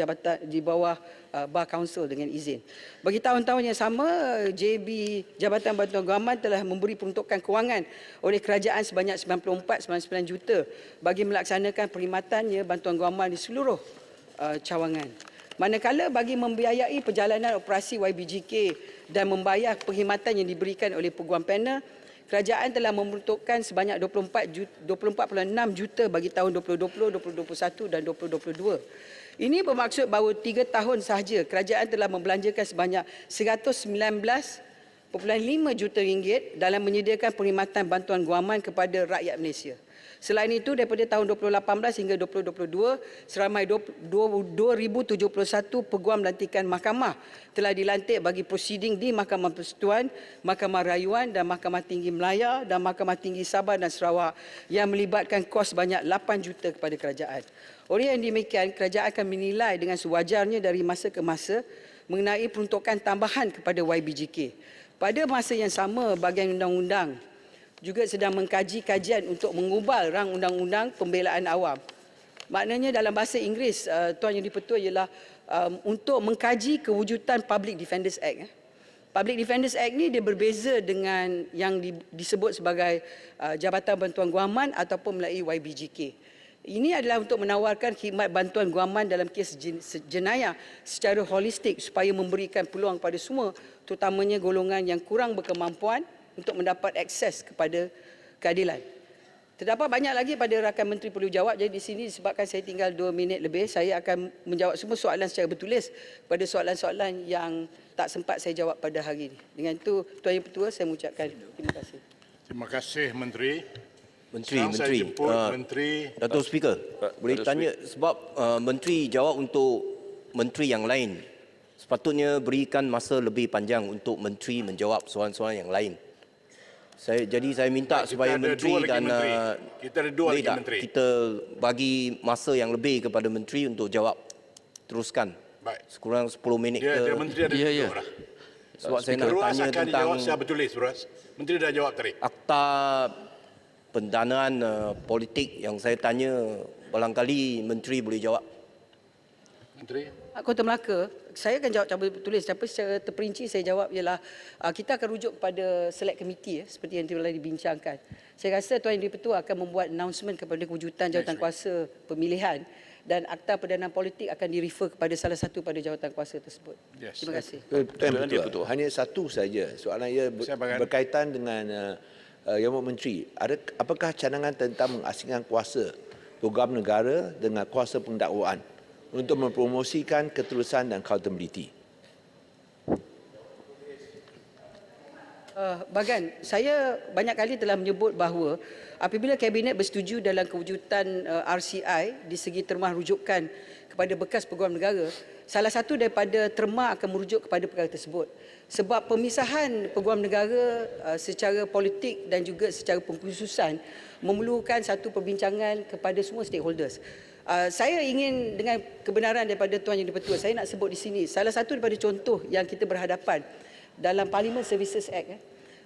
Bar Council dengan izin. Bagi tahun-tahun yang sama, JB Jabatan Bantuan Guaman telah memberi peruntukan kewangan oleh kerajaan sebanyak 94.99 juta bagi melaksanakan perkhidmatannya bantuan guaman di seluruh cawangan. Manakala bagi membiayai perjalanan operasi YBGK dan membayar perkhidmatan yang diberikan oleh peguam panel, kerajaan telah memperuntukkan sebanyak 24.6 juta bagi tahun 2020, 2021 dan 2022. Ini bermaksud bahawa 3 tahun sahaja kerajaan telah membelanjakan sebanyak 119.5 juta ringgit dalam menyediakan perkhidmatan bantuan guaman kepada rakyat Malaysia. Selain itu, daripada tahun 2018 hingga 2022, seramai 2,071 peguam lantikan mahkamah telah dilantik bagi prosiding di Mahkamah Persekutuan, Mahkamah Rayuan dan Mahkamah Tinggi Melaya dan Mahkamah Tinggi Sabah dan Sarawak yang melibatkan kos banyak 8 juta kepada kerajaan. Oleh yang demikian, kerajaan akan menilai dengan sewajarnya dari masa ke masa mengenai peruntukan tambahan kepada YBGK. Pada masa yang sama, bahagian undang-undang juga sedang mengkaji kajian untuk mengubal rang undang-undang pembelaan awam. Maknanya dalam bahasa Inggeris, Tuan Yang di-Pertua ialah untuk mengkaji kewujudan Public Defenders Act. Public Defenders Act ni dia berbeza dengan yang disebut sebagai Jabatan Bantuan Guaman ataupun melalui YBGK. Ini adalah untuk menawarkan khidmat bantuan guaman dalam kes jenayah secara holistik supaya memberikan peluang kepada semua, terutamanya golongan yang kurang berkemampuan untuk mendapat akses kepada keadilan. Terdapat banyak lagi pada rakan menteri perlu jawab, jadi di sini disebabkan saya tinggal 2 minit lebih, saya akan menjawab semua soalan secara bertulis pada soalan-soalan yang tak sempat saya jawab pada hari ini. Dengan itu, Tuan Yang Pertua, saya mengucapkan terima kasih. Terima kasih Menteri. Menteri. Saya jemput Menteri. Datuk Speaker, boleh Datuk tanya sebab Menteri jawab untuk Menteri yang lain. Sepatutnya berikan masa lebih panjang untuk Menteri menjawab soalan-soalan yang lain. Jadi saya minta supaya Menteri dan kita ada 2 lagi Menteri. Kita bagi masa yang lebih kepada Menteri untuk jawab. Teruskan. Baik. Sekurang 10 minit Dia ke. Menteri ada dua dah. Sebab saya nak Beruas tanya akan tentang dijawab secara bertulis, Beruas. Menteri dah jawab tadi. akta pendanaan politik yang saya tanya, barangkali Menteri boleh jawab. Menteri. Kota Melaka, saya akan jawab secara bertulis, tapi secara terperinci saya jawab ialah kita akan rujuk kepada select committee seperti yang telah dibincangkan. Saya rasa Tuan Yang di-Pertua akan membuat announcement kepada kewujudan jawatan kuasa pemilihan dan akta pendanaan politik akan direfer kepada salah satu pada jawatan kuasa tersebut. Yes. Terima kasih. Tuan Yang Pertua, hanya satu saja soalan ia berkaitan dengan Yang Menteri. Apakah cadangan tentang mengasingkan kuasa program negara dengan kuasa pendakwaan untuk mempromosikan keterusan dan accountability? Bagan, saya banyak kali telah menyebut bahawa apabila Kabinet bersetuju dalam kewujudan RCI di segi terma rujukan kepada bekas peguam negara, salah satu daripada terma akan merujuk kepada perkara tersebut. Sebab pemisahan peguam negara secara politik dan juga secara pengkhususan memerlukan satu perbincangan kepada semua stakeholders. Saya ingin dengan kebenaran daripada Tuan Yang di-Pertua, saya nak sebut di sini salah satu daripada contoh yang kita berhadapan dalam Parliament Services Act.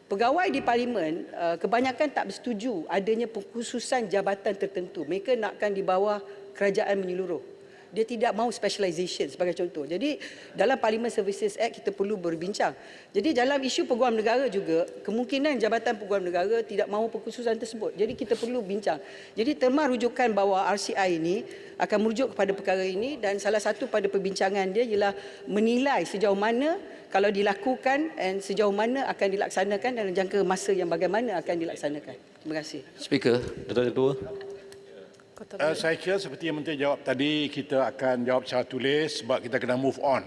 Pegawai di Parlimen kebanyakan tak bersetuju adanya pengkhususan jabatan tertentu. Mereka nakkan di bawah kerajaan menyeluruh. Dia tidak mahu specialisation sebagai contoh. Jadi dalam Parliament Services Act kita perlu berbincang. Jadi dalam isu peguam negara juga, kemungkinan jabatan peguam negara tidak mahu pengkhususan tersebut. Jadi kita perlu bincang. Jadi terma rujukan bahawa RCI ini akan merujuk kepada perkara ini dan salah satu pada perbincangan dia ialah menilai sejauh mana kalau dilakukan dan sejauh mana akan dilaksanakan dalam jangka masa yang bagaimana akan dilaksanakan. Terima kasih. Speaker, Datuk Ketua. Saya kira seperti yang Menteri jawab tadi, kita akan jawab secara tulis sebab kita kena move on.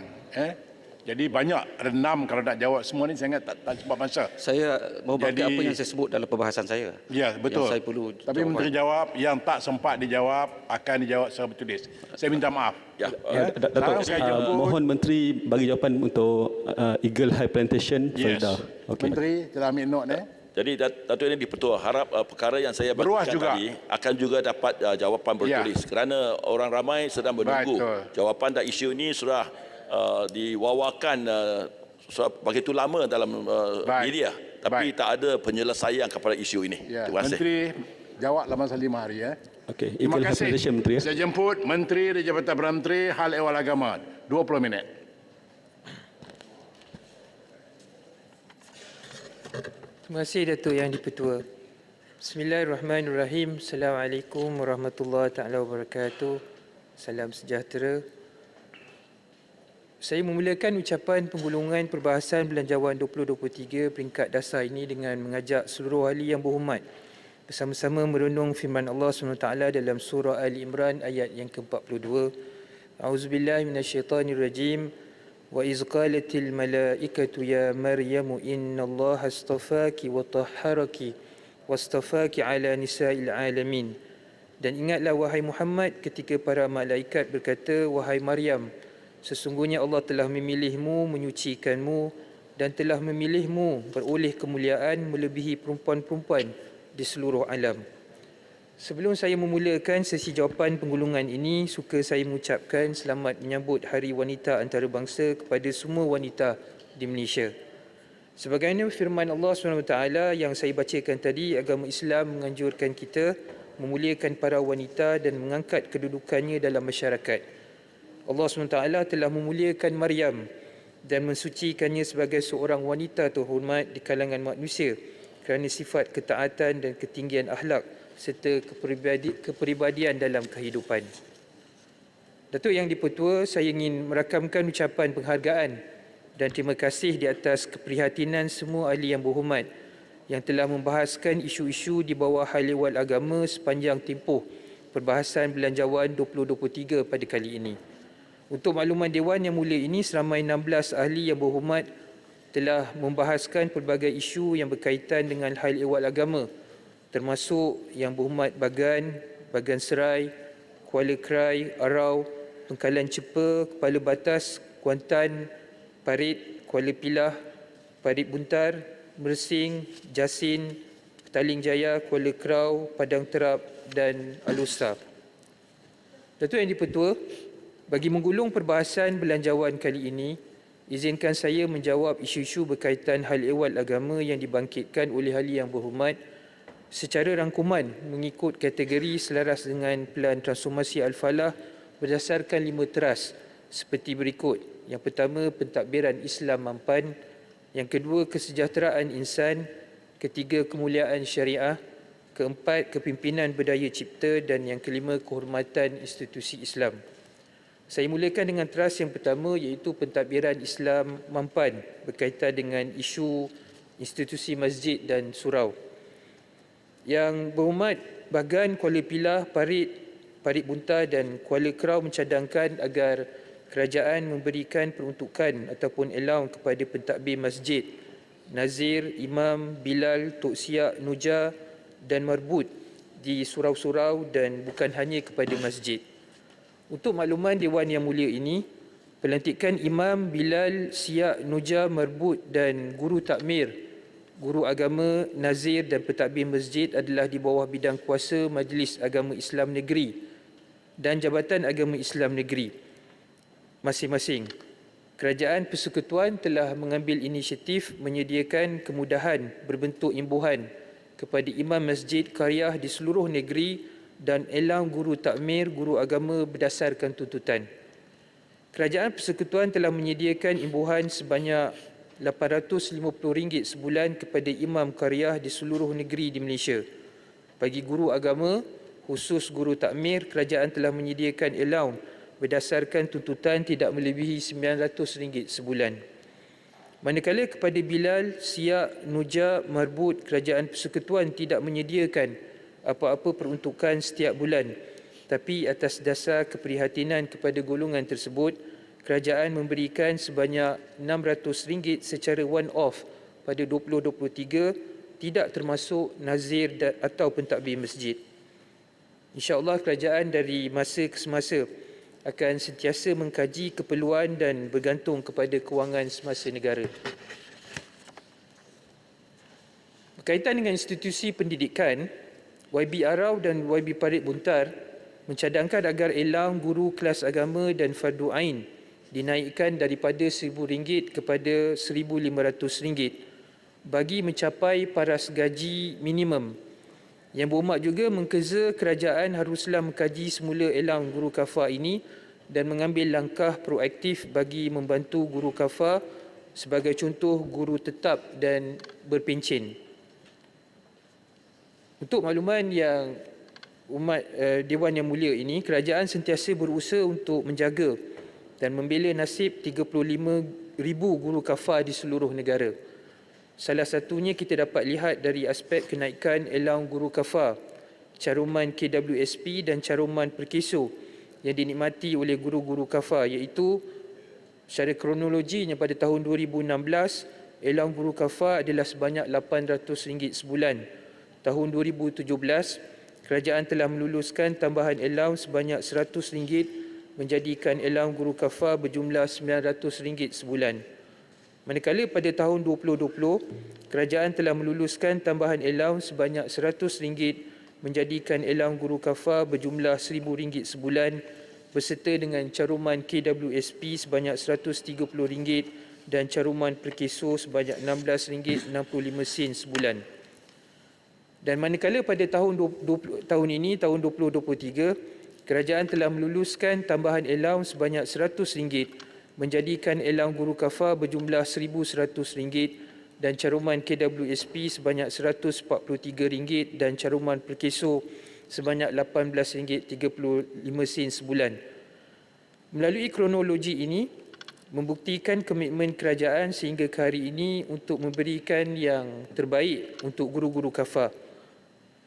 Jadi banyak, ada 6 kalau nak jawab semua ni saya ingat tak sempat masa. Saya mau bagi Jadi- apa yang saya sebut dalam perbahasan saya. Ya, betul. Yang saya perlu Tapi jawapan. Menteri jawab, yang tak sempat dijawab akan dijawab secara bertulis. Saya minta maaf. Ya, Sekarang saya jemput mohon Menteri bagi jawapan untuk Eagle High Plantation, Florida. Okey. Menteri telah ambil note Jadi Datuk Yang di-Pertua harap perkara yang saya Beruas bagikan juga. tadi akan juga dapat jawapan bertulis kerana orang ramai sedang menunggu Betul. jawapan dan isu ini sudah diwawakan begitu lama dalam Baik. media tapi Baik. tak ada penyelesaian kepada isu ini. Ya. Terima kasih. Menteri jawab dalam masa 5 hari. Okey, Terima Eagle High kasih. Plantation Menteri. Saya jemput Menteri di Jabatan Perdana Menteri Hal Ehwal Agama. 20 minit. Terima kasih Datuk Yang di-Pertua. Bismillahirrahmanirrahim. Assalamualaikum warahmatullahi taala wabarakatuh. Salam sejahtera. Saya memulakan ucapan penggulungan perbahasan Belanjawan 2023 peringkat dasar ini dengan mengajak seluruh ahli yang berhormat bersama-sama merenung firman Allah SWT dalam surah Ali Imran ayat yang ke-42. A'udzubillahi minasyaitanirrajim. Wa iz qalatil malaikatu ya Maryamu innallaha astafaki wa tahharaki wastafaki ala nisa'il alamin. Dan ingatlah wahai Muhammad ketika para malaikat berkata, wahai Maryam, sesungguhnya Allah telah memilihmu, menyucikanmu dan telah memilihmu beroleh kemuliaan melebihi perempuan-perempuan di seluruh alam. Sebelum saya memulakan sesi jawapan penggulungan ini, suka saya mengucapkan selamat menyambut Hari Wanita Antarabangsa kepada semua wanita di Malaysia. Sebagaimana firman Allah SWT yang saya bacakan tadi, agama Islam menganjurkan kita memuliakan para wanita dan mengangkat kedudukannya dalam masyarakat. Allah SWT telah memuliakan Maryam dan mensucikannya sebagai seorang wanita terhormat di kalangan manusia kerana sifat ketaatan dan ketinggian akhlak serta kepribadian dalam kehidupan. Datuk Yang di-Pertua, saya ingin merakamkan ucapan penghargaan dan terima kasih di atas keprihatinan semua ahli yang berhormat yang telah membahaskan isu-isu di bawah Hal Ehwal Agama sepanjang tempoh perbahasan Belanjawan 2023 pada kali ini. Untuk makluman Dewan Yang Mulia ini, seramai 16 ahli yang berhormat telah membahaskan pelbagai isu yang berkaitan dengan Hal Ehwal Agama, termasuk Yang Berhormat Bagan Serai, Kuala Krai, Arau, Pengkalan Cepa, Kepala Batas, Kuantan, Parit, Kuala Pilah, Parit Buntar, Mersing, Jasin, Petaling Jaya, Kuala Krau, Padang Terap dan Alusa. Datuk Yang di-Pertua, bagi menggulung perbahasan belanjawan kali ini, izinkan saya menjawab isu-isu berkaitan Hal Ehwal Agama yang dibangkitkan oleh ahli yang berhormat secara rangkuman mengikut kategori selaras dengan Pelan Transformasi Al-Falah berdasarkan 5 teras seperti berikut. Yang pertama, pentadbiran Islam mampan. Yang kedua, kesejahteraan insan. Ketiga, kemuliaan syariah. Keempat, kepimpinan berdaya cipta. Dan yang kelima, kehormatan institusi Islam. Saya mulakan dengan teras yang pertama, iaitu pentadbiran Islam mampan berkaitan dengan isu institusi masjid dan surau. Yang berhormat Bagan, Kuala Pilah, Parit Buntar dan Kuala Krau mencadangkan agar kerajaan memberikan peruntukan ataupun allowance kepada pentadbir masjid, nazir, imam, bilal, tok siak, nuja dan marbut di surau-surau dan bukan hanya kepada masjid. Untuk makluman Dewan Yang Mulia ini, pelantikan imam, bilal, siak, nuja, marbut dan guru takmir, guru agama, nazir dan pentadbir masjid adalah di bawah bidang kuasa Majlis Agama Islam Negeri dan Jabatan Agama Islam Negeri masing-masing. Kerajaan Persekutuan telah mengambil inisiatif menyediakan kemudahan berbentuk imbuhan kepada imam masjid qaryah di seluruh negeri dan elang guru takmir, guru agama berdasarkan tuntutan. Kerajaan Persekutuan telah menyediakan imbuhan sebanyak RM850 sebulan kepada imam qaryah di seluruh negeri di Malaysia. Bagi guru agama, khusus guru takmir, kerajaan telah menyediakan allowance berdasarkan tuntutan tidak melebihi RM900 sebulan. Manakala kepada bilal, siak, nuja, marbut, kerajaan Persekutuan tidak menyediakan apa-apa peruntukan setiap bulan. Tapi atas dasar keprihatinan kepada golongan tersebut, kerajaan memberikan sebanyak RM600 secara one-off pada 2023, tidak termasuk nazir atau pentadbir masjid. InsyaAllah kerajaan dari masa ke semasa akan sentiasa mengkaji keperluan dan bergantung kepada kewangan semasa negara. Berkaitan dengan institusi pendidikan, YB Arau dan YB Parit Buntar mencadangkan agar elang guru kelas agama dan fardu ain dinaikkan daripada RM1,000 kepada RM1,500 bagi mencapai paras gaji minimum Yang Berhormat juga mengkeza kerajaan haruslah mengkaji semula elang guru kafar ini dan mengambil langkah proaktif bagi membantu guru kafar, sebagai contoh guru tetap dan berpencen. Untuk makluman yang umat Dewan Yang Mulia ini, kerajaan sentiasa berusaha untuk menjaga dan membela nasib 35,000 guru kafar di seluruh negara. Salah satunya kita dapat lihat dari aspek kenaikan elang guru kafar, caruman KWSP dan caruman perkeso yang dinikmati oleh guru-guru kafar, iaitu secara kronologinya pada tahun 2016, elang guru kafar adalah sebanyak RM800 sebulan. Tahun 2017, kerajaan telah meluluskan tambahan elang sebanyak RM100 menjadikan elang guru kafar berjumlah RM900 sebulan. Manakala pada tahun 2020, kerajaan telah meluluskan tambahan elang sebanyak RM100 menjadikan elang guru kafar berjumlah RM1,000 sebulan berserta dengan caruman KWSP sebanyak RM130 dan caruman perkeso sebanyak RM16.65 sebulan. Dan manakala pada tahun 2023, kerajaan telah meluluskan tambahan elang sebanyak RM100 menjadikan elang guru kafar berjumlah RM1,100 dan caruman KWSP sebanyak RM143 dan caruman perkeso sebanyak RM18.35 sebulan. Melalui kronologi ini, membuktikan komitmen kerajaan sehingga ke hari ini untuk memberikan yang terbaik untuk guru-guru kafar.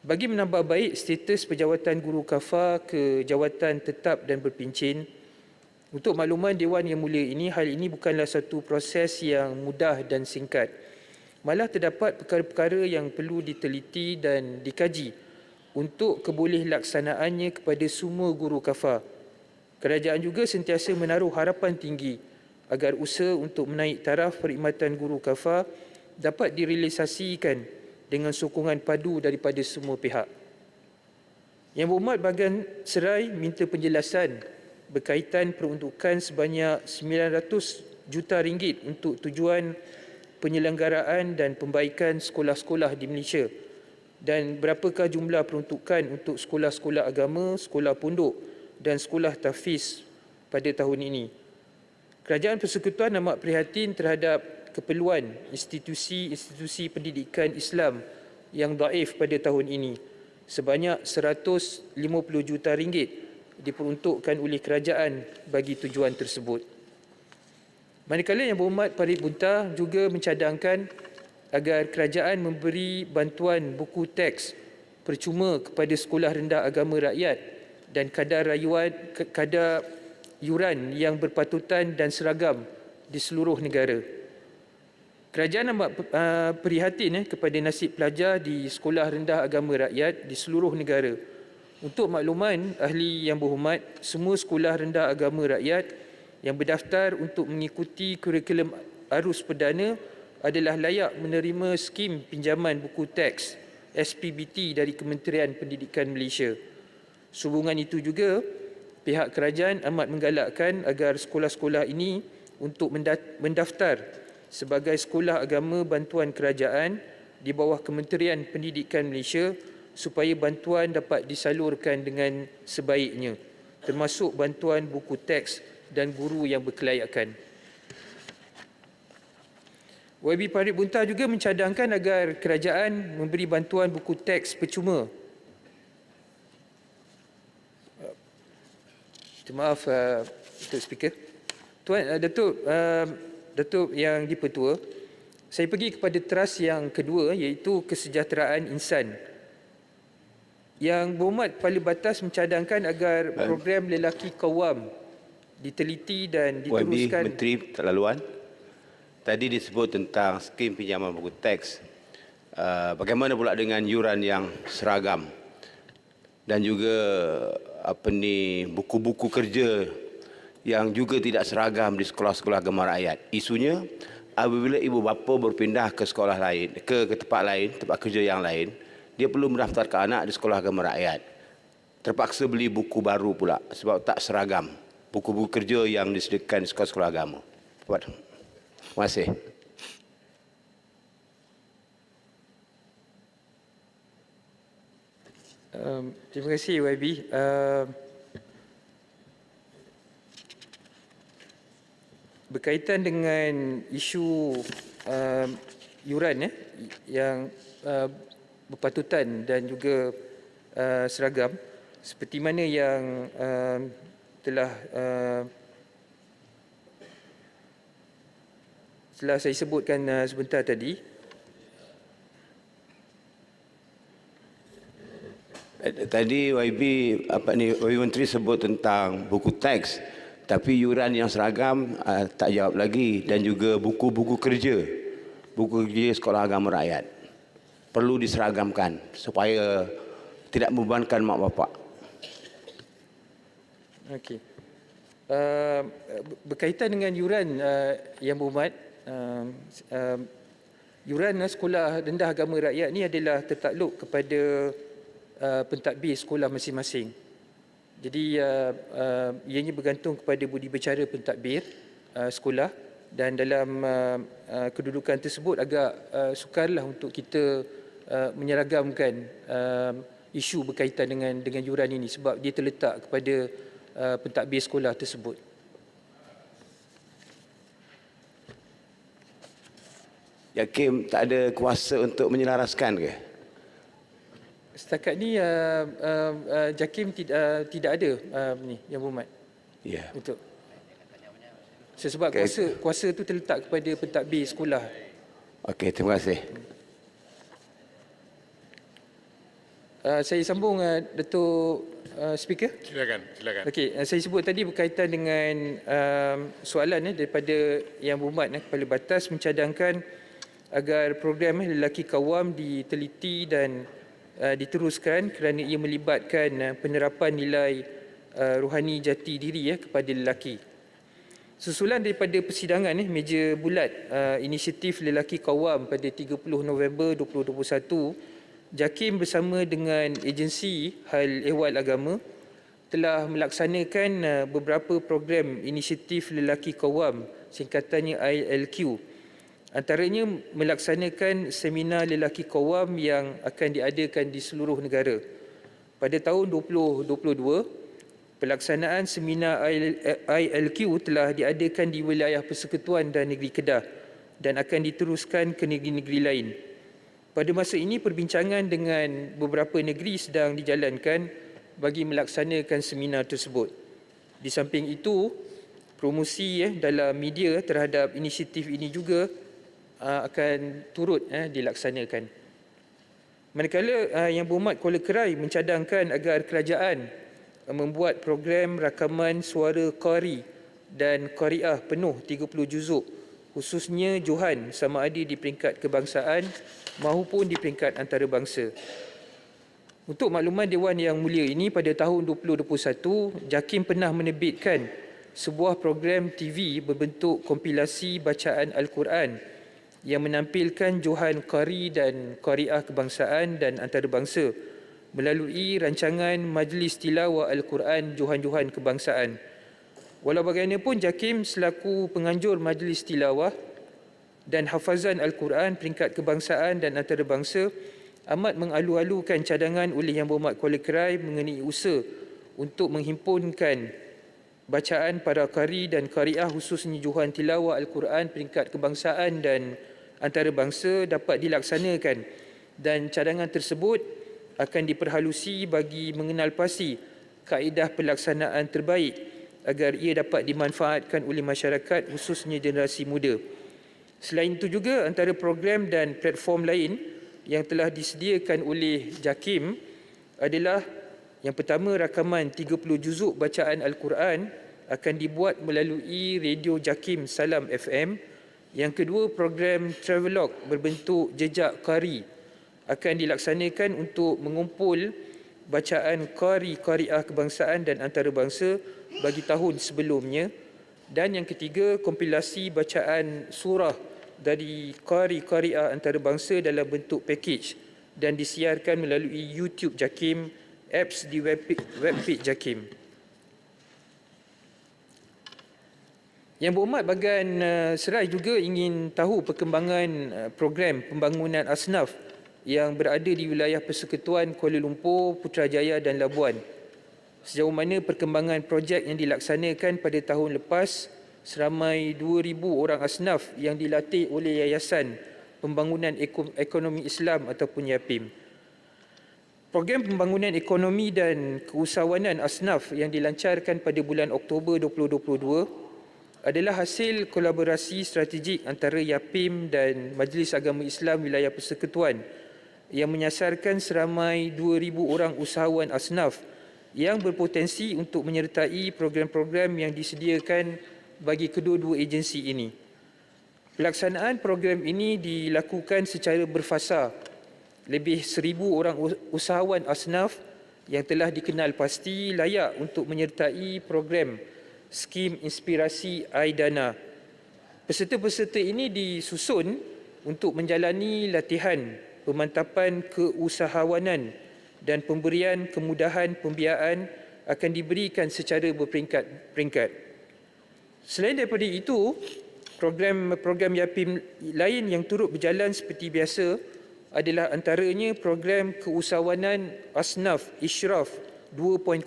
Bagi menambah baik status pejawatan guru kafar ke jawatan tetap dan berpencen, untuk makluman Dewan Yang Mulia ini, hal ini bukanlah satu proses yang mudah dan singkat. Malah terdapat perkara-perkara yang perlu diteliti dan dikaji untuk kebolehlaksanaannya kepada semua guru kafar. Kerajaan juga sentiasa menaruh harapan tinggi agar usaha untuk menaik taraf perkhidmatan guru kafar dapat direalisasikan dengan sokongan padu daripada semua pihak. Yang Berhormat Bahagian Serai minta penjelasan berkaitan peruntukan sebanyak RM900 juta untuk tujuan penyelenggaraan dan pembaikan sekolah-sekolah di Malaysia, dan berapakah jumlah peruntukan untuk sekolah-sekolah agama, sekolah pondok dan sekolah tahfiz pada tahun ini. Kerajaan Persekutuan amat prihatin terhadap keperluan institusi-institusi pendidikan Islam yang daif pada tahun ini. Sebanyak RM150 juta diperuntukkan oleh kerajaan bagi tujuan tersebut. Manakala Yang Berhormat Parit Bunta juga mencadangkan agar kerajaan memberi bantuan buku teks percuma kepada sekolah rendah agama rakyat dan kadar yuran yang berpatutan dan seragam di seluruh negara. Kerajaan amat prihatin kepada nasib pelajar di sekolah rendah agama rakyat di seluruh negara. Untuk makluman ahli Yang Berhormat, semua sekolah rendah agama rakyat yang berdaftar untuk mengikuti kurikulum arus perdana adalah layak menerima skim pinjaman buku teks SPBT dari Kementerian Pendidikan Malaysia. Sehubungan itu juga, pihak kerajaan amat menggalakkan agar sekolah-sekolah ini untuk mendaftar sebagai sekolah agama bantuan kerajaan di bawah Kementerian Pendidikan Malaysia supaya bantuan dapat disalurkan dengan sebaiknya, termasuk bantuan buku teks dan guru yang berkelayakan. YB Parit Bunta juga mencadangkan agar kerajaan memberi bantuan buku teks percuma. Maaf, Datuk Speaker. Tuan Datuk Yang Dipertua, saya pergi kepada trust yang kedua, iaitu kesejahteraan insan. Yang Berhormat Kepala Batas mencadangkan agar program lelaki kawam diteliti dan diteruskan. YB Menteri Terlaluan, tadi disebut tentang skim pinjaman buku teks. Bagaimana pula dengan yuran yang seragam dan juga buku-buku kerja yang juga tidak seragam di sekolah-sekolah agama rakyat. Isunya, apabila ibu bapa berpindah ke sekolah lain, ke tempat lain, tempat kerja yang lain, dia perlu mendaftarkan anak di sekolah agama rakyat. Terpaksa beli buku baru pula sebab tak seragam buku-buku kerja yang disediakan di sekolah-sekolah agama. Terima kasih. Terima kasih YB. Berkaitan dengan isu yuran yang berpatutan dan juga seragam, seperti mana yang telah saya sebutkan sebentar tadi. Tadi YB Menteri sebut tentang buku teks, tapi yuran yang seragam tak jawab lagi, dan juga buku-buku kerja sekolah agama rakyat perlu diseragamkan supaya tidak membebankan mak bapak. Okey. Berkaitan dengan yuran yang berhormat, yuran sekolah rendah agama rakyat ni adalah tertakluk kepada pentadbir sekolah masing-masing. Jadi ianya bergantung kepada budi bicara pentadbir sekolah, dan dalam kedudukan tersebut agak sukarlah untuk kita menyeragamkan isu berkaitan dengan yuran ini sebab dia terletak kepada pentadbir sekolah tersebut. Jakim tak ada kuasa untuk menyelaraskan ke? Setakat ni JAKIM tidak ada yang berhormat. Ya. Untuk sebab kuasa itu terletak kepada pentadbir sekolah. Okey, terima kasih. Saya sambung Datuk Speaker. Silakan. Okey, saya sebut tadi berkaitan dengan soalan daripada Yang Berhormat Kepala Batas mencadangkan agar program lelaki kawam diteliti dan diteruskan kerana ia melibatkan penerapan nilai rohani jati diri kepada lelaki. Susulan daripada persidangan meja bulat inisiatif lelaki kawam pada 30 November 2021, JAKIM bersama dengan agensi hal ehwal agama telah melaksanakan beberapa program inisiatif lelaki kawam, singkatannya ILQ. Antaranya melaksanakan seminar lelaki kawam yang akan diadakan di seluruh negara. Pada tahun 2022, pelaksanaan seminar ILQ telah diadakan di wilayah Persekutuan dan Negeri Kedah dan akan diteruskan ke negeri-negeri lain. Pada masa ini, perbincangan dengan beberapa negeri sedang dijalankan bagi melaksanakan seminar tersebut. Di samping itu, promosi dalam media terhadap inisiatif ini juga akan turut dilaksanakan. Manakala Yang Berhormat Kuala Kerai mencadangkan agar kerajaan membuat program rakaman suara qari dan qariah penuh 30 juzuk, khususnya Johan, sama ada di peringkat kebangsaan maupun di peringkat antarabangsa. Untuk makluman Dewan Yang Mulia ini, pada tahun 2021, JAKIM pernah menerbitkan sebuah program TV berbentuk kompilasi bacaan Al-Quran yang menampilkan Johan qari dan qariah kebangsaan dan antarabangsa melalui rancangan Majlis Tilawah Al-Quran Johan-Johan Kebangsaan. Walau bagaimanapun, JAKIM selaku penganjur Majlis Tilawah dan hafazan Al-Quran peringkat kebangsaan dan antarabangsa amat mengalu-alukan cadangan oleh Yang Berhormat Kuala Kerai mengenai usaha untuk menghimpunkan bacaan para qari dan qariah khususnya Johan Tilawah Al-Quran peringkat kebangsaan dan antarabangsa dapat dilaksanakan, dan cadangan tersebut akan diperhalusi bagi mengenal pasti kaedah pelaksanaan terbaik agar ia dapat dimanfaatkan oleh masyarakat khususnya generasi muda. Selain itu juga, antara program dan platform lain yang telah disediakan oleh JAKIM adalah yang pertama, rakaman 30 juzuk bacaan Al-Quran akan dibuat melalui radio JAKIM Salam FM. Yang kedua, program travelog berbentuk jejak qari akan dilaksanakan untuk mengumpul bacaan qari-qariah kebangsaan dan antarabangsa bagi tahun sebelumnya. Dan yang ketiga, kompilasi bacaan surah dari qari-qariah antarabangsa dalam bentuk package dan disiarkan melalui YouTube JAKIM, apps di webpage JAKIM. Yang Berhormat Bagan Serai juga ingin tahu perkembangan program pembangunan asnaf yang berada di wilayah Persekutuan Kuala Lumpur, Putrajaya dan Labuan. Sejauh mana perkembangan projek yang dilaksanakan pada tahun lepas, seramai 2,000 orang asnaf yang dilatih oleh Yayasan Pembangunan Ekonomi Islam ataupun YAPIM. Program pembangunan ekonomi dan keusahawanan asnaf yang dilancarkan pada bulan Oktober 2022 adalah hasil kolaborasi strategik antara YAPIM dan Majlis Agama Islam Wilayah Persekutuan yang menyasarkan seramai 2,000 orang usahawan asnaf yang berpotensi untuk menyertai program-program yang disediakan bagi kedua-dua agensi ini. Pelaksanaan program ini dilakukan secara berfasa. Lebih 1,000 orang usahawan asnaf yang telah dikenal pasti layak untuk menyertai program Skim Inspirasi Aidana. Peserta-peserta ini disusun untuk menjalani latihan pemantapan keusahawanan dan pemberian kemudahan pembiayaan akan diberikan secara berperingkat-peringkat. Selain daripada itu, program YAPIM lain yang turut berjalan seperti biasa adalah antaranya program keusahawanan Asnaf Ishraf 2.0,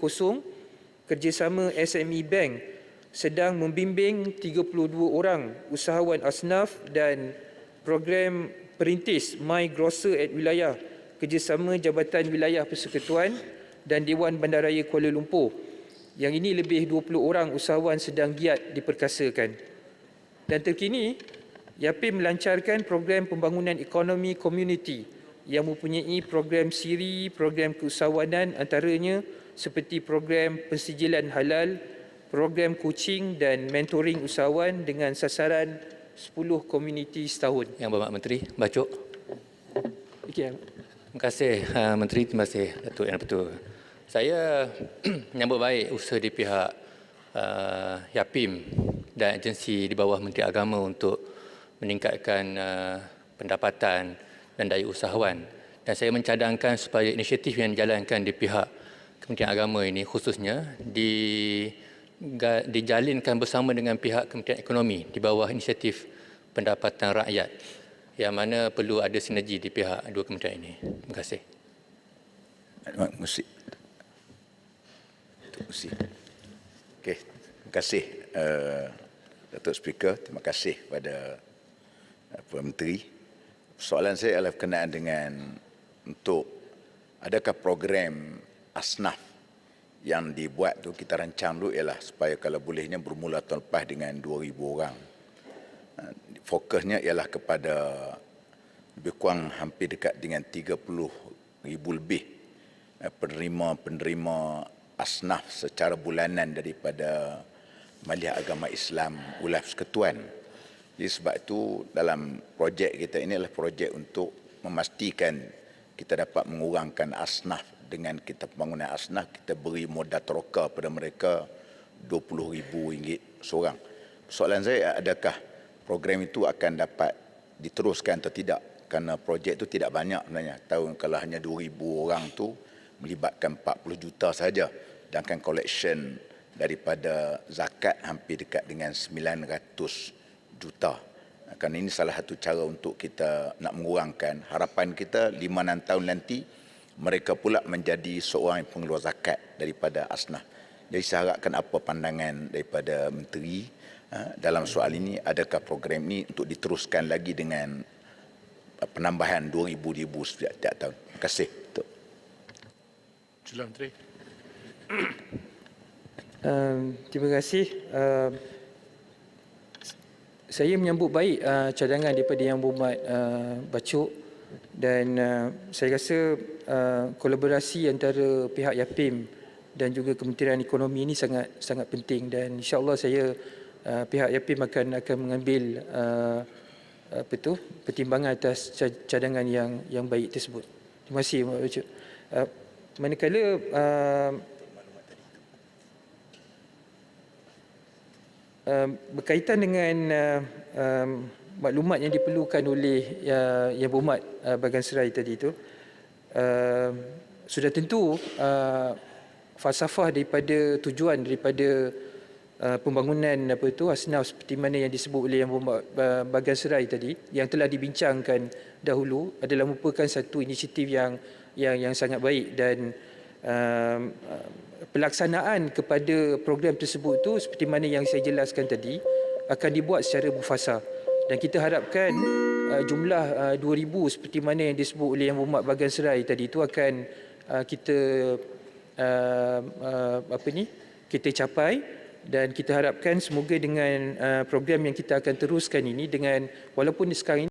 kerjasama SME Bank sedang membimbing 32 orang usahawan asnaf, dan program perintis My Grocer at Wilayah kerjasama Jabatan Wilayah Persekutuan dan Dewan Bandaraya Kuala Lumpur. Yang ini lebih 20 orang usahawan sedang giat diperkasakan. Dan terkini, YAPIM melancarkan program pembangunan ekonomi komuniti yang mempunyai program siri, program keusahawanan antaranya seperti program pensijilan halal, program coaching dan mentoring usahawan dengan sasaran 10 komuniti setahun. Yang Berhormat Menteri, Bacok. Okay. Terima kasih Menteri, terima kasih Datuk Yang Betul. Saya menyambut baik usaha di pihak YAPIM dan agensi di bawah Menteri Agama untuk meningkatkan pendapatan dan daya usahawan. Dan saya mencadangkan supaya inisiatif yang dijalankan di pihak Kementerian Agama ini khususnya dijalinkan bersama dengan pihak Kementerian Ekonomi di bawah inisiatif pendapatan rakyat, yang mana perlu ada sinergi di pihak dua kementerian ini. Terima kasih. Terima kasih Datuk Speaker. Terima kasih kepada Perdana Menteri. Soalan saya adalah berkenaan dengan untuk adakah program asnaf yang dibuat tu kita rancang dulu ialah supaya kalau bolehnya bermula tahun lepas dengan 2,000 orang. Fokusnya ialah kepada lebih kurang hampir dekat dengan 30,000 lebih penerima asnaf secara bulanan daripada Majlis Agama Islam Wilayah Persekutuan. Jadi sebab itu dalam projek kita ini adalah projek untuk memastikan kita dapat mengurangkan asnaf. Dengan kita pembangunan asnaf, kita beri modal teroka pada mereka RM20,000 seorang. Soalan saya, adakah program itu akan dapat diteruskan atau tidak? Kerana projek itu tidak banyak sebenarnya. Tahun kalau hanya 2,000 orang tu melibatkan 40 juta saja. Sedangkan collection daripada zakat hampir dekat dengan 900 juta. Kerana ini salah satu cara untuk kita nak mengurangkan. Harapan kita 5-6 tahun nanti mereka pula menjadi seorang pengeluar zakat daripada asnaf. Jadi saya harapkan apa pandangan daripada Menteri dalam soal ini, adakah program ini untuk diteruskan lagi dengan penambahan 2,000 setiap tahun. Terima kasih. Sila Menteri. Terima kasih. Saya menyambut baik cadangan daripada Yang Berhormat Bacok, dan saya rasa kolaborasi antara pihak YAPIM dan juga Kementerian Ekonomi ini sangat penting, dan insya-Allah saya pihak YAPIM akan mengambil pertimbangan atas cadangan yang baik tersebut. Terima kasih Pak Bacok. Manakala berkaitan dengan maklumat yang diperlukan oleh Yang Berhormat Bagan Serai tadi itu, sudah tentu falsafah daripada tujuan daripada pembangunan asnaf seperti mana yang disebut oleh Yang Berhormat Bagan Serai tadi yang telah dibincangkan dahulu adalah merupakan satu inisiatif yang sangat baik dan pelaksanaan kepada program tersebut tu seperti mana yang saya jelaskan tadi akan dibuat secara berfasa dan kita harapkan jumlah 2,000 seperti mana yang disebut oleh Yang Berhormat Bagan Serai tadi itu akan kita kita capai. Dan kita harapkan semoga dengan program yang kita akan teruskan ini dengan walaupun sekarang ini